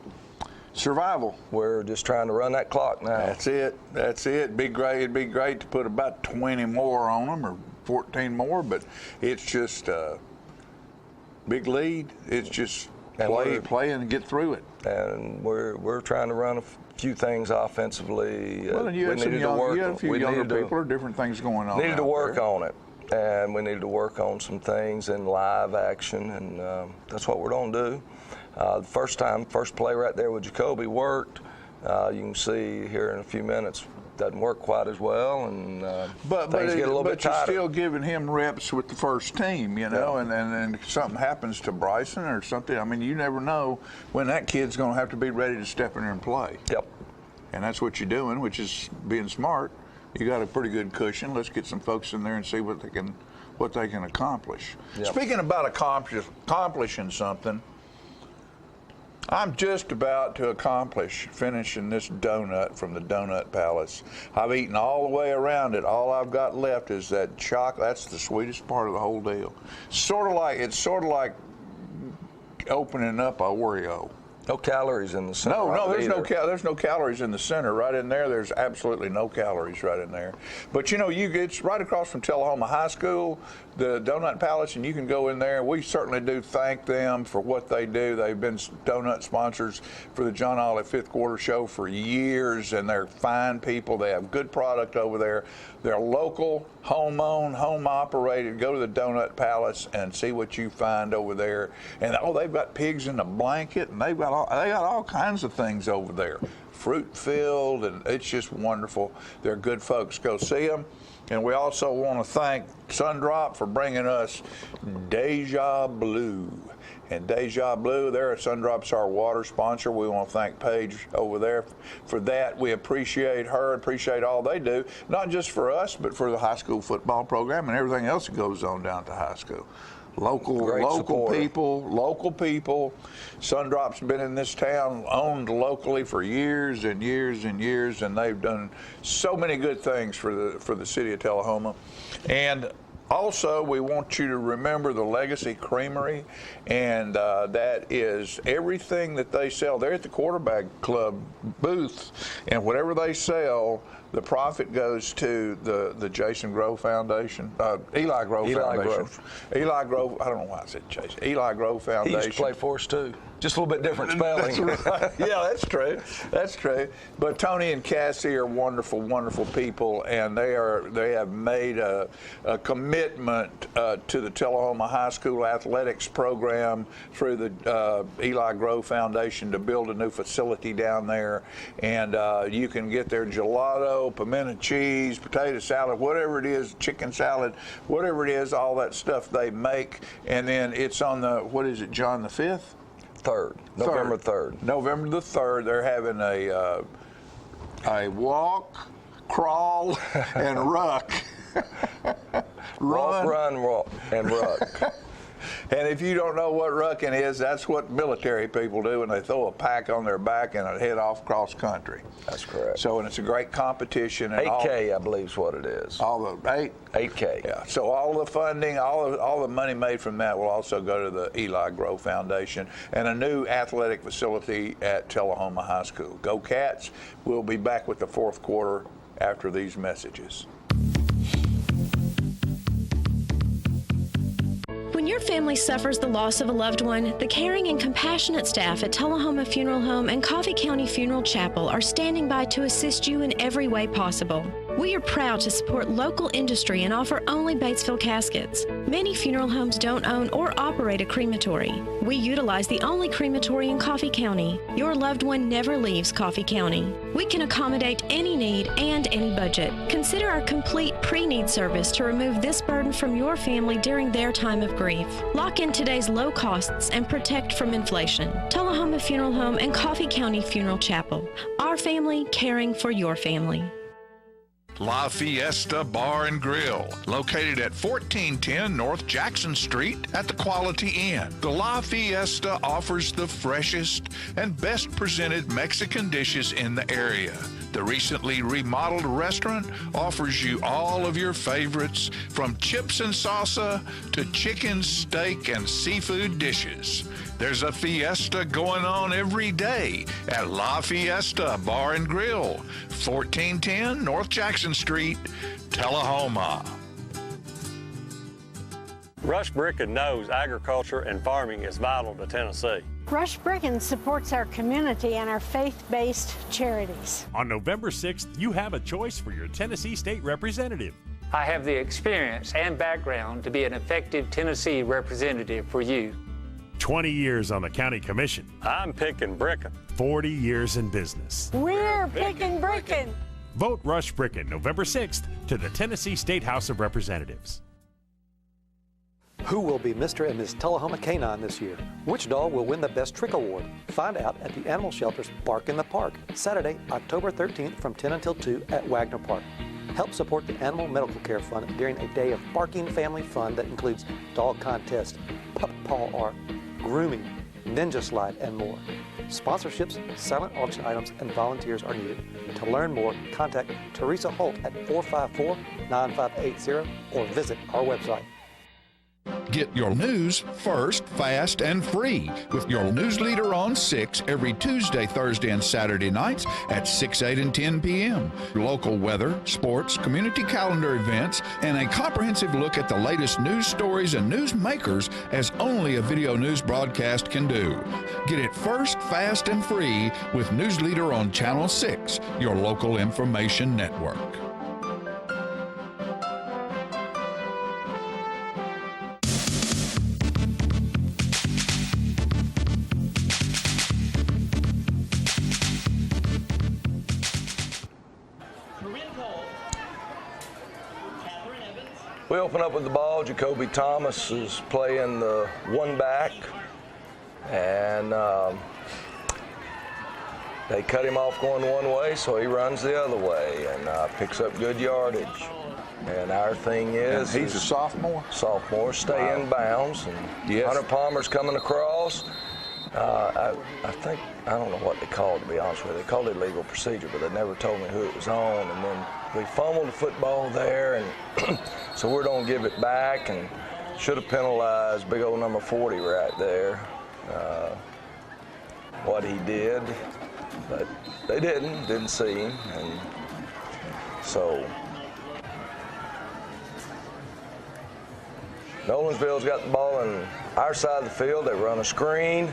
survival. We're just trying to run that clock now. That's it. It'd be great to put about 20 more on them or 14 more, but it's just a big lead. It's just play and get through it. And we're trying to run a few things offensively. Well, and you had a few younger people or different things going on. Needed to work on it, and we needed to work on some things in live action, and that's what we're going to do. The first play right there with Jacoby worked. You can see here in a few minutes, doesn't work quite as well, and things get a little bit tighter. But you're still giving him reps with the first team, you know, and then something happens to Bryson or something. I mean, you never know when that kid's going to have to be ready to step in there and play. Yep. And that's what you're doing, which is being smart. You got a pretty good cushion. Let's get some folks in there and see what they can accomplish. Yep. Speaking about accomplishing something, I'm just about to accomplish finishing this donut from the Donut Palace. I've eaten all the way around it. All I've got left is that chocolate. That's the sweetest part of the whole deal. It's sort of like opening up a Oreo. No calories in the center. No, there's no calories in the center. Right in there, there's absolutely no calories right in there. But you know, it's right across from Tullahoma High School, the Donut Palace, and you can go in there. We certainly do thank them for what they do. They've been donut sponsors for the John Olive Fifth Quarter Show for years, and they're fine people. They have good product over there. They're local, home-owned, home-operated. Go to the Donut Palace and see what you find over there. And they've got pigs in a blanket, and they got all kinds of things over there, fruit-filled, and it's just wonderful. They're good folks. Go see them. And we also want to thank Sundrop for bringing us Deja Blue. And Deja Blue, Sundrop's our water sponsor. We want to thank Paige over there for that. We appreciate her, appreciate all they do, not just for us, but for the high school football program and everything else that goes on down at the high school. Local people. Sundrop's been in this town, owned locally for years and years and years, and they've done so many good things for the city of Tullahoma. And also, we want you to remember the Legacy Creamery, and that is everything that they sell. They're at the Quarterback Club booth, and whatever they sell, the profit goes to the Jason Grove Foundation, Eli Grove Foundation. Eli Grove, I don't know why I said Jason. Eli Grove Foundation. He used to play for us too. Just a little bit different spelling. That's right. Yeah, that's true. That's true. But Tony and Cassie are wonderful, wonderful people, and they have made a commitment to the Tullahoma High School athletics program through the Eli Grove Foundation to build a new facility down there. And you can get their gelato, pimento cheese, potato salad, whatever it is, chicken salad, whatever it is, all that stuff they make. And then it's on John the 5th? November 3rd. November the 3rd, they're having a walk, crawl, and ruck. Run, and ruck. And if you don't know what rucking is, that's what military people do, and they throw a pack on their back and head off cross country. That's correct. So, and it's a great competition. And 8K, I believe is what it is. 8K. Yeah. So all the funding, all the money made from that will also go to the Eli Grove Foundation and a new athletic facility at Tullahoma High School. Go Cats! We'll be back with the fourth quarter after these messages. When your family suffers the loss of a loved one, the caring and compassionate staff at Tullahoma Funeral Home and Coffee County Funeral Chapel are standing by to assist you in every way possible. We are proud to support local industry and offer only Batesville caskets. Many funeral homes don't own or operate a crematory. We utilize the only crematory in Coffee County. Your loved one never leaves Coffee County. We can accommodate any need and any budget. Consider our complete pre-need service to remove this burden from your family during their time of grief. Lock in today's low costs and protect from inflation. Tullahoma Funeral Home and Coffee County Funeral Chapel. Our family caring for your family. La Fiesta Bar and Grill, located at 1410 North Jackson Street at the Quality Inn. The La Fiesta offers the freshest and best presented Mexican dishes in the area. The recently remodeled restaurant offers you all of your favorites, from chips and salsa to chicken, steak, and seafood dishes. There's a fiesta going on every day at La Fiesta Bar and Grill, 1410 North Jackson Street, Tullahoma. Rush Bricken knows agriculture and farming is vital to Tennessee. Rush Bricken supports our community and our faith-based charities. On November 6th, you have a choice for your Tennessee State Representative. I have the experience and background to be an effective Tennessee representative for you. 20 years on the county commission. I'm picking Bricken. 40 years in business. We're picking Bricken. Vote Rush Bricken November 6th to the Tennessee State House of Representatives. Who will be Mr. and Ms. Tullahoma Canine this year? Which dog will win the Best Trick Award? Find out at the Animal Shelter's Bark in the Park, Saturday, October 13th from 10 until 2 at Wagner Park. Help support the Animal Medical Care Fund during a day of barking family fun that includes dog contest, pup paw art, grooming, ninja slide, and more. Sponsorships, silent auction items, and volunteers are needed. To learn more, contact Teresa Holt at 454-9580 or visit our website. Get your news first, fast, and free with your news leader on 6 every Tuesday, Thursday, and Saturday nights at 6, 8, and 10 p.m. Local weather, sports, community calendar events, and a comprehensive look at the latest news stories and news makers as only a video news broadcast can do. Get it first, fast, and free with News Leader on Channel 6, your local information network. We open up with the ball. Jacoby Thomas is playing the one back, and they cut him off going one way, so he runs the other way and picks up good yardage. And our thing is, and he's a sophomore. Sophomore, stay in bounds. And yes. Hunter Palmer's coming across. I think, I don't know what they called it, to be honest with you. They called it legal procedure, but they never told me who it was on. And then we fumbled the football there, and so we're going to give it back, and should have penalized big old number 40 right there, what he did. But they didn't see him. And so Nolensville's got the ball on our side of the field. They run a screen.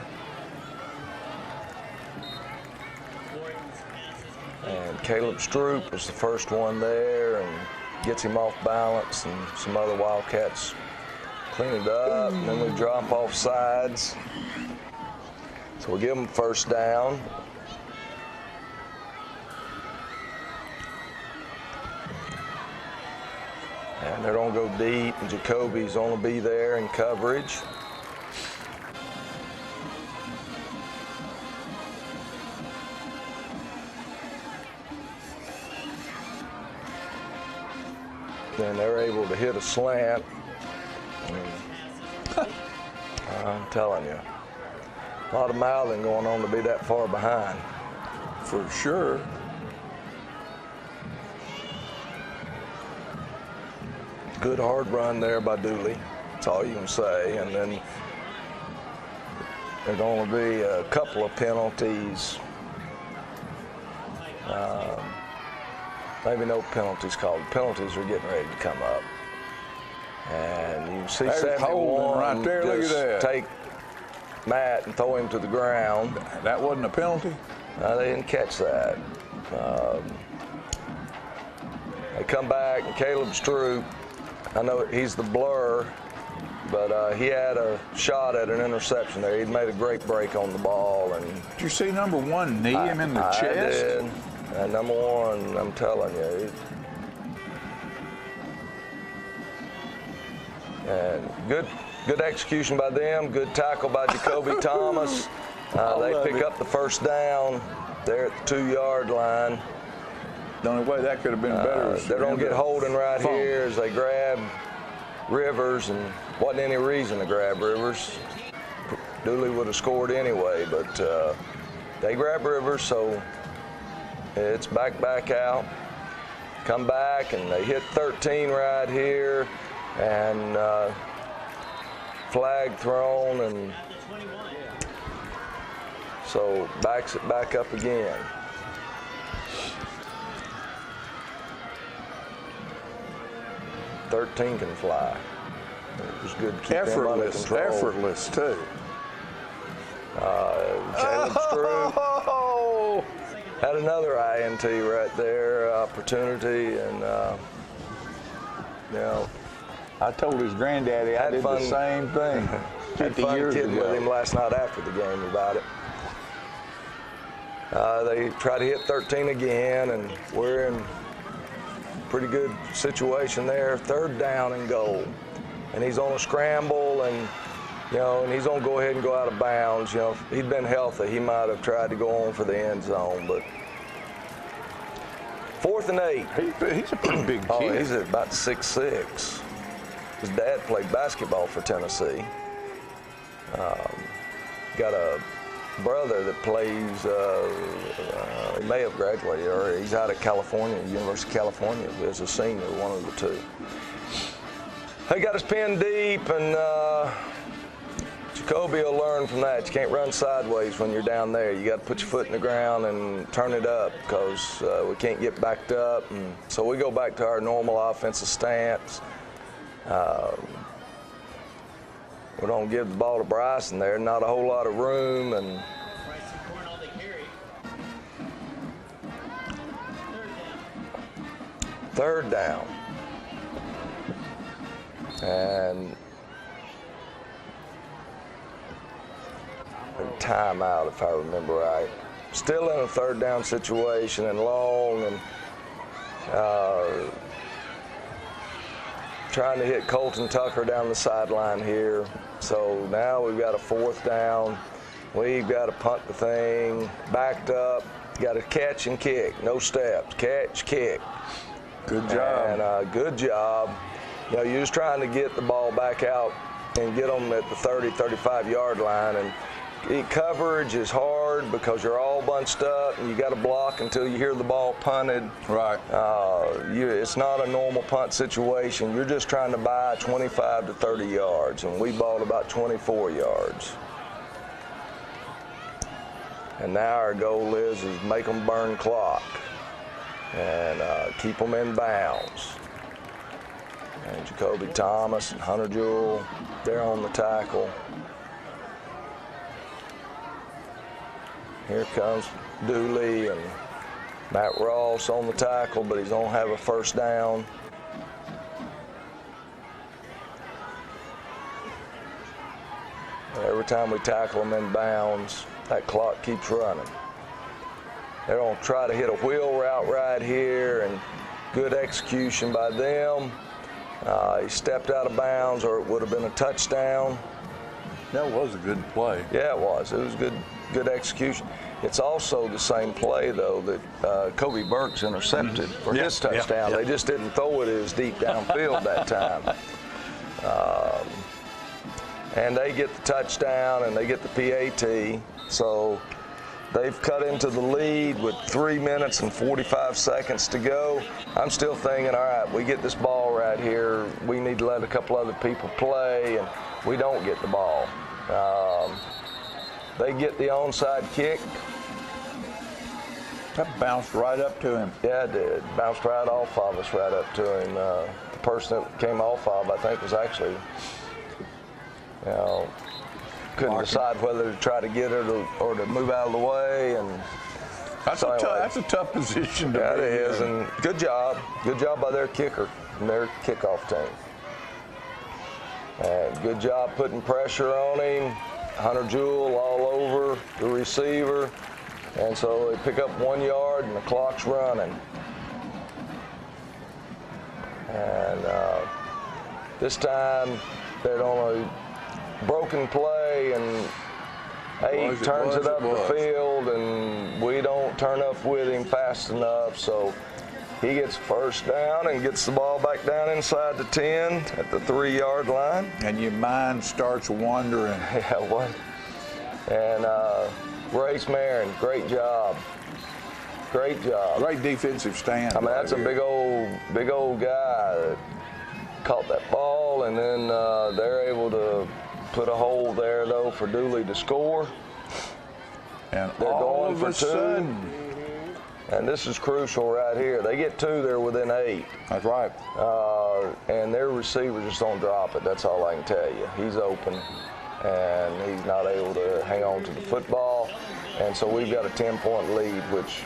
And Caleb Stroop is the first one there and gets him off balance, and some other Wildcats clean it up. And then we drop off sides. So we give them first down. And they're going to go deep, and Jacoby's going to be there in coverage. Then they're able to hit a slant. I'm telling you, a lot of mouthing going on to be that far behind. For sure. Good hard run there by Dooley. That's all you can say. And then there are going to be a couple of penalties. Maybe no penalties called. Penalties are getting ready to come up. And you see There's 71 right there. Look at that. Take Matt and throw him to the ground. That wasn't a penalty? They didn't catch that. They come back, and Caleb Stroop, I know he's the blur, but he had a shot at an interception there. He'd made a great break on the ball. And did you see number 1 knee him in the chest? I did. And number 1, I'm telling you. And good execution by them. Good tackle by Jacoby Thomas. They pick up the first down there at the 2-yard line. The only way that could have been better was they're going to get holding right here as they grab Rivers, and wasn't any reason to grab Rivers. Dooley would have scored anyway, but they grab Rivers, so it's back out. Come back, and they hit 13 right here, and flag thrown, and so backs it back up again. "13 can fly." It was good to keep them under control. Effortless too. Caleb Strug had another INT right there, opportunity, and I told his granddaddy I did the same thing. Had fun kidding with him last night after the game about it. They try to hit 13 again, and we're in pretty good situation there. 3rd down and goal, and he's on a scramble, and and he's going to go ahead and go out of bounds. If he'd been healthy, he might have tried to go on for the end zone, but 4th and 8. He's a pretty big kid. Oh, he's about 6'6". His dad played basketball for Tennessee. Got a brother that plays, he may have graduated, or he's out of California, University of California, as a senior, one of the two. He got his pin deep, and Jacoby will learn from that. You can't run sideways when you're down there. You got to put your foot in the ground and turn it up, because we can't get backed up. And so we go back to our normal offensive stance. We don't give the ball to Bryson there. Not a whole lot of room, and third down. And timeout, if I remember right. Still in a 3rd down situation, and long, and trying to hit Colton Tucker down the sideline here. So now we've got a 4th down. We've got to punt the thing, backed up. Got to catch and kick, no steps. Catch, kick. Good job. And good job. You're just trying to get the ball back out and get them at the 30, 35-yard line. And coverage is hard because you're all bunched up, and you got to block until you hear the ball punted. Right. It's not a normal punt situation. You're just trying to buy 25 to 30 yards, and we balled about 24 yards. And now our goal is make them burn clock and keep them in bounds. And Jacoby Thomas and Hunter Jewell, they're on the tackle. Here comes Dooley and Matt Ross on the tackle, but he's going to have a 1st down. Every time we tackle them in bounds, that clock keeps running. They're going to try to hit a wheel route right here, and good execution by them. He stepped out of bounds, or it would have been a touchdown. That was a good play. Yeah, it was. It was good execution. It's also the same play, though, that Kobe Burks intercepted for his touchdown. They just didn't throw it as deep downfield that time. And they get the touchdown, and they get the PAT. So they've cut into the lead with 3 minutes and 45 seconds to go. I'm still thinking, all right, we get this ball right here. We need to let a couple other people play, and we don't get the ball. They get the onside kick. That bounced right up to him. Yeah, it did. Bounced right off of us, right up to him. The person that came off of, I think, was actually, couldn't decide whether to try to get it or to move out of the way. And that's a tough position to be in. That is, and good job by their kicker and their kickoff team. And good job putting pressure on him. Hunter Jewell all over the receiver. And so they pick up 1 yard, and the clock's running. And this time they're on a broken play, and Eight turns it up the field, and we don't turn up with him fast enough. So He gets first down and gets the ball back down inside the 10 at the 3-yard line. And your mind starts wandering. Yeah, what? And Grace Marin, great job. Great job. Great defensive stand. I mean, that's a big old guy that caught that ball, and then they're able to put a hold there, though, for Dooley to score. And they're all going for of a 2. sudden, and this is crucial right here. They get 2, they're within 8. That's right. And their receiver just don't drop it. That's all I can tell you. He's open, and he's not able to hang on to the football. And so we've got a 10-point lead, which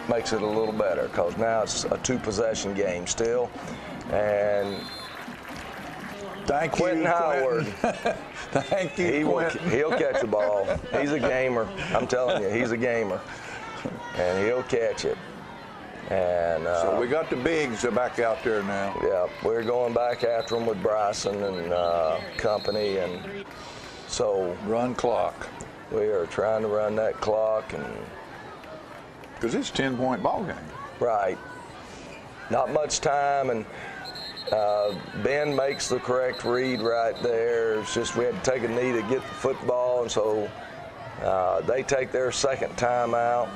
makes it a little better because now it's a 2-possession game still. And Quentin Howard. Thank you, Quentin. He'll catch the ball. He's a gamer. I'm telling you, he's a gamer. And he'll catch it. And so we got the bigs back out there now. Yeah, we're going back after them with Bryson and company. And so run clock. We are trying to run that clock. And because it's a 10-point ball game. Right. Not much time, and Ben makes the correct read right there. It's just we had to take a knee to get the football, and so they take their second timeout.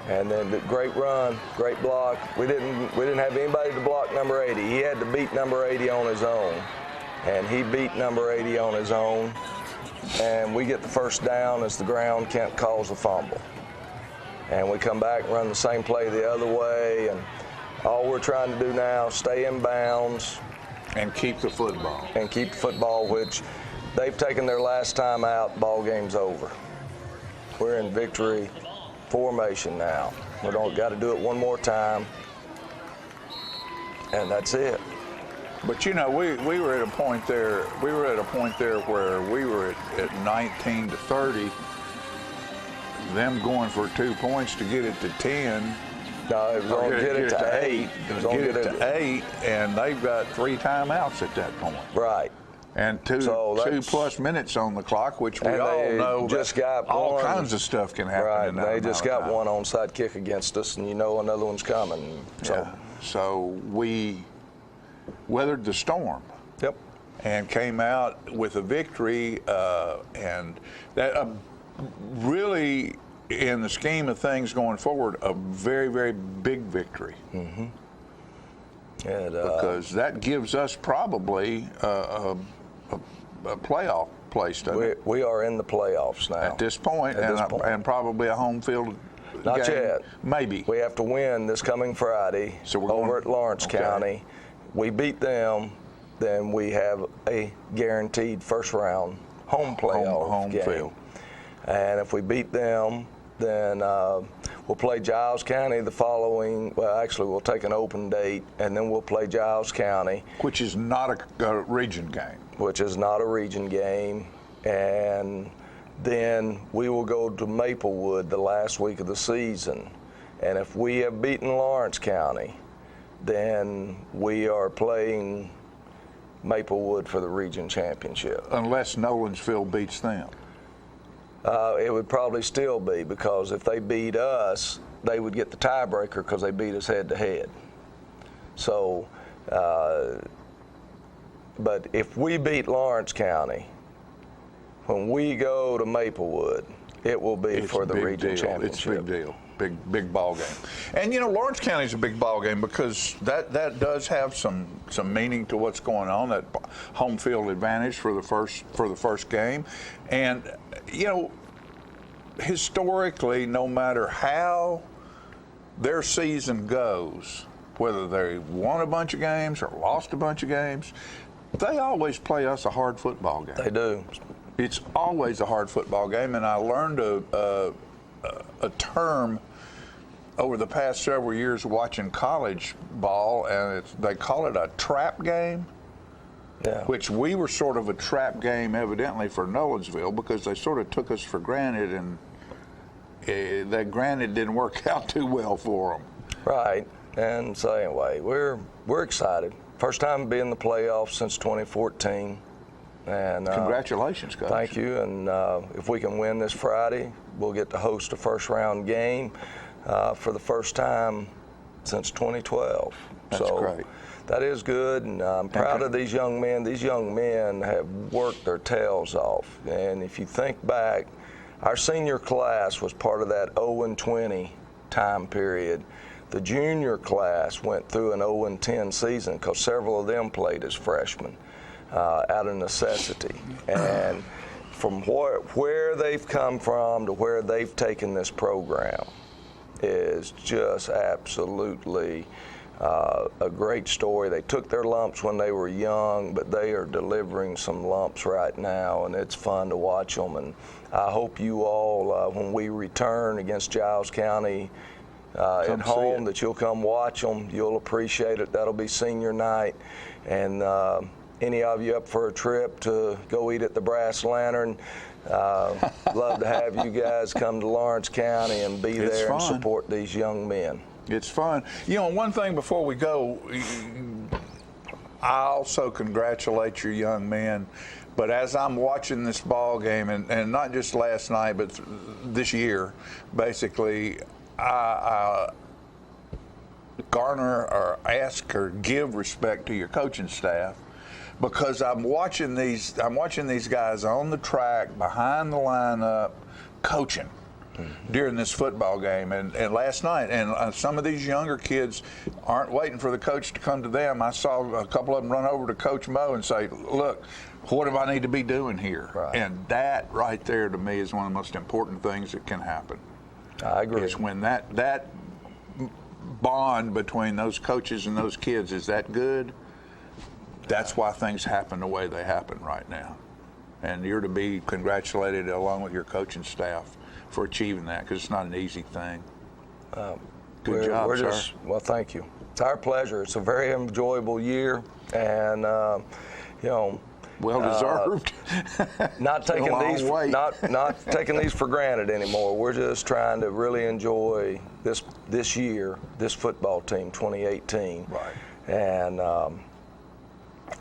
And then the great run, great block. We didn't have anybody to block number 80. He had to beat number 80 on his own, and he beat number 80 on his own. And we get the first down as the ground can't cause a fumble. And we come back and run the same play the other way, and all we're trying to do now is stay in bounds. And keep the football. And keep the football, which they've taken their last time out, ball game's over. We're in victory formation now. We don't got to do it one more time, and that's it. But you know, we were at a point there. We were at a point there where we were at 19-30. Them going for 2 points to get it to 10. No, it was going to get it to 8. Get it to 8, and they've got 3 timeouts at that point. Right. And two plus minutes on the clock, which we all know just got all one. Kinds of stuff can happen. Right. In that they just got time. one onside kick against us, and you know another one's coming. So, yeah. So we weathered the storm. Yep. And came out with a victory, and that really, in the scheme of things going forward, a very, very big victory. Mm-hmm. And, because that gives us probably a playoff place, doesn't it? We are in the playoffs now. At this point, and probably a home field Not game. yet. Maybe. We have to win this coming Friday over at Lawrence County. We beat them, then we have a guaranteed first round home playoff home game. field. And if we beat them, then we'll play Giles County the following. Well, actually, we'll take an open date, and then we'll play Giles County, which is not a region game. Which is not a region game, and then we will go to Maplewood the last week of the season. And if we have beaten Lawrence County, then we are playing Maplewood for the region championship. Unless Nolensville beats them. It would probably still be, because if they beat us, they would get the tiebreaker because they beat us head-to-head. So, but if we beat Lawrence County, when we go to Maplewood, it will be for the region championship. It's a big deal. Big ball game. And you know, Lawrence County is a big ball game because that does have some meaning to what's going on, that home field advantage for the first game. And you know, historically, no matter how their season goes, whether they won a bunch of games or lost a bunch of games, they always play us a hard football game. They do. It's always a hard football game, and I learned a term over the past several years watching college ball, and they call it a trap game. Yeah. Which we were sort of a trap game, evidently, for Nolensville, because they sort of took us for granted, and that granted didn't work out too well for them. Right. And so anyway, we're excited. First time to be in the playoffs since 2014. And congratulations, Coach. Thank you. And if we can win this Friday, we'll get to host a first round game for the first time since 2012. That's great. That is good, and I'm proud of these young men. These young men have worked their tails off. And if you think back, our senior class was part of that 0-20 time period. The junior class went through an 0-10 season because several of them played as freshmen out of necessity. And from where they've come from to where they've taken this program is just absolutely a great story. They took their lumps when they were young, but they are delivering some lumps right now, and it's fun to watch them. And I hope you all, when we return against Giles County at home, that you'll come watch them. You'll appreciate it. That'll be senior night. And any of you up for a trip to go eat at the Brass Lantern, love to have you guys come to Lawrence County and be there and support these young men. It's fun. You know, one thing before we go, I also congratulate your young men. But as I'm watching this ball game, and not just last night, but this year, basically, I garner or ask or give respect to your coaching staff, because I'm watching these guys on the track, behind the lineup, coaching during this football game. And last night, and some of these younger kids aren't waiting for the coach to come to them. I saw a couple of them run over to Coach Mo and say, look, what do I need to be doing here? Right. And that right there to me is one of the most important things that can happen. I agree. Is when that bond between those coaches and those kids is that good. That's why things happen the way they happen right now. And you're to be congratulated along with your coaching staff for achieving that, because it's not an easy thing. Good job, sir. Well, thank you. It's our pleasure. It's a very enjoyable year, and you know, well deserved. Not taking taking these for granted anymore. We're just trying to really enjoy this year, this football team, 2018. Right. And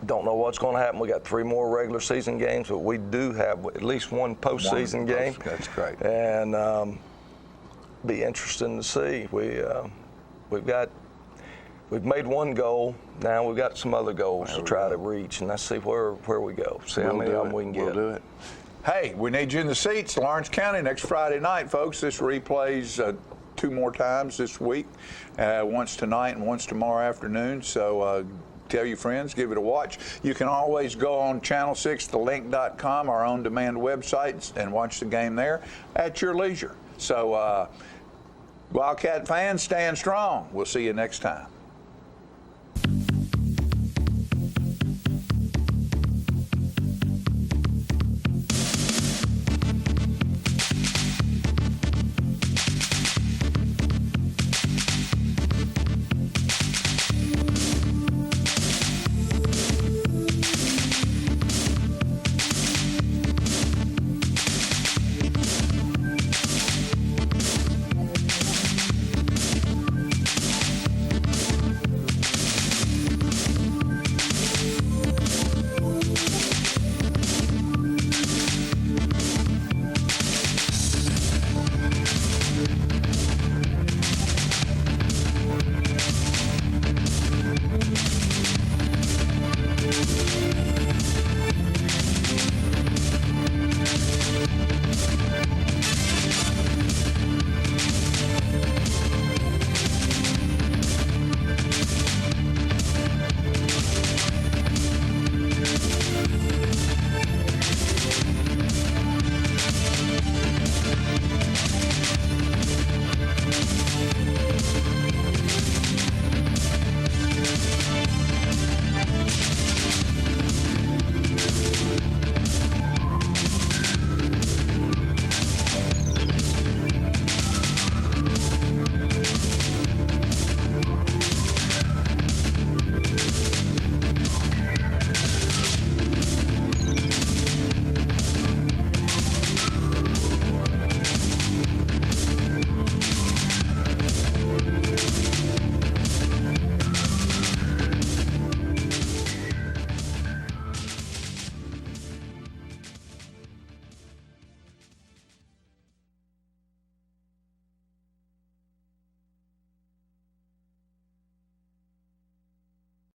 don't know what's going to happen. We got 3 more regular season games, but we do have at least one postseason game. That's great. And be interesting to see. We've made one goal. Now we've got some other goals to try to reach, and let's see where we go. See how many of them we can get. We'll do it. Hey, we need you in the seats, Lawrence County, next Friday night, folks. This replays 2 more times this week, once tonight and once tomorrow afternoon. So tell your friends, give it a watch. You can always go on Channel 6, thelink.com, our on-demand website, and watch the game there at your leisure. So Wildcat fans, stand strong. We'll see you next time.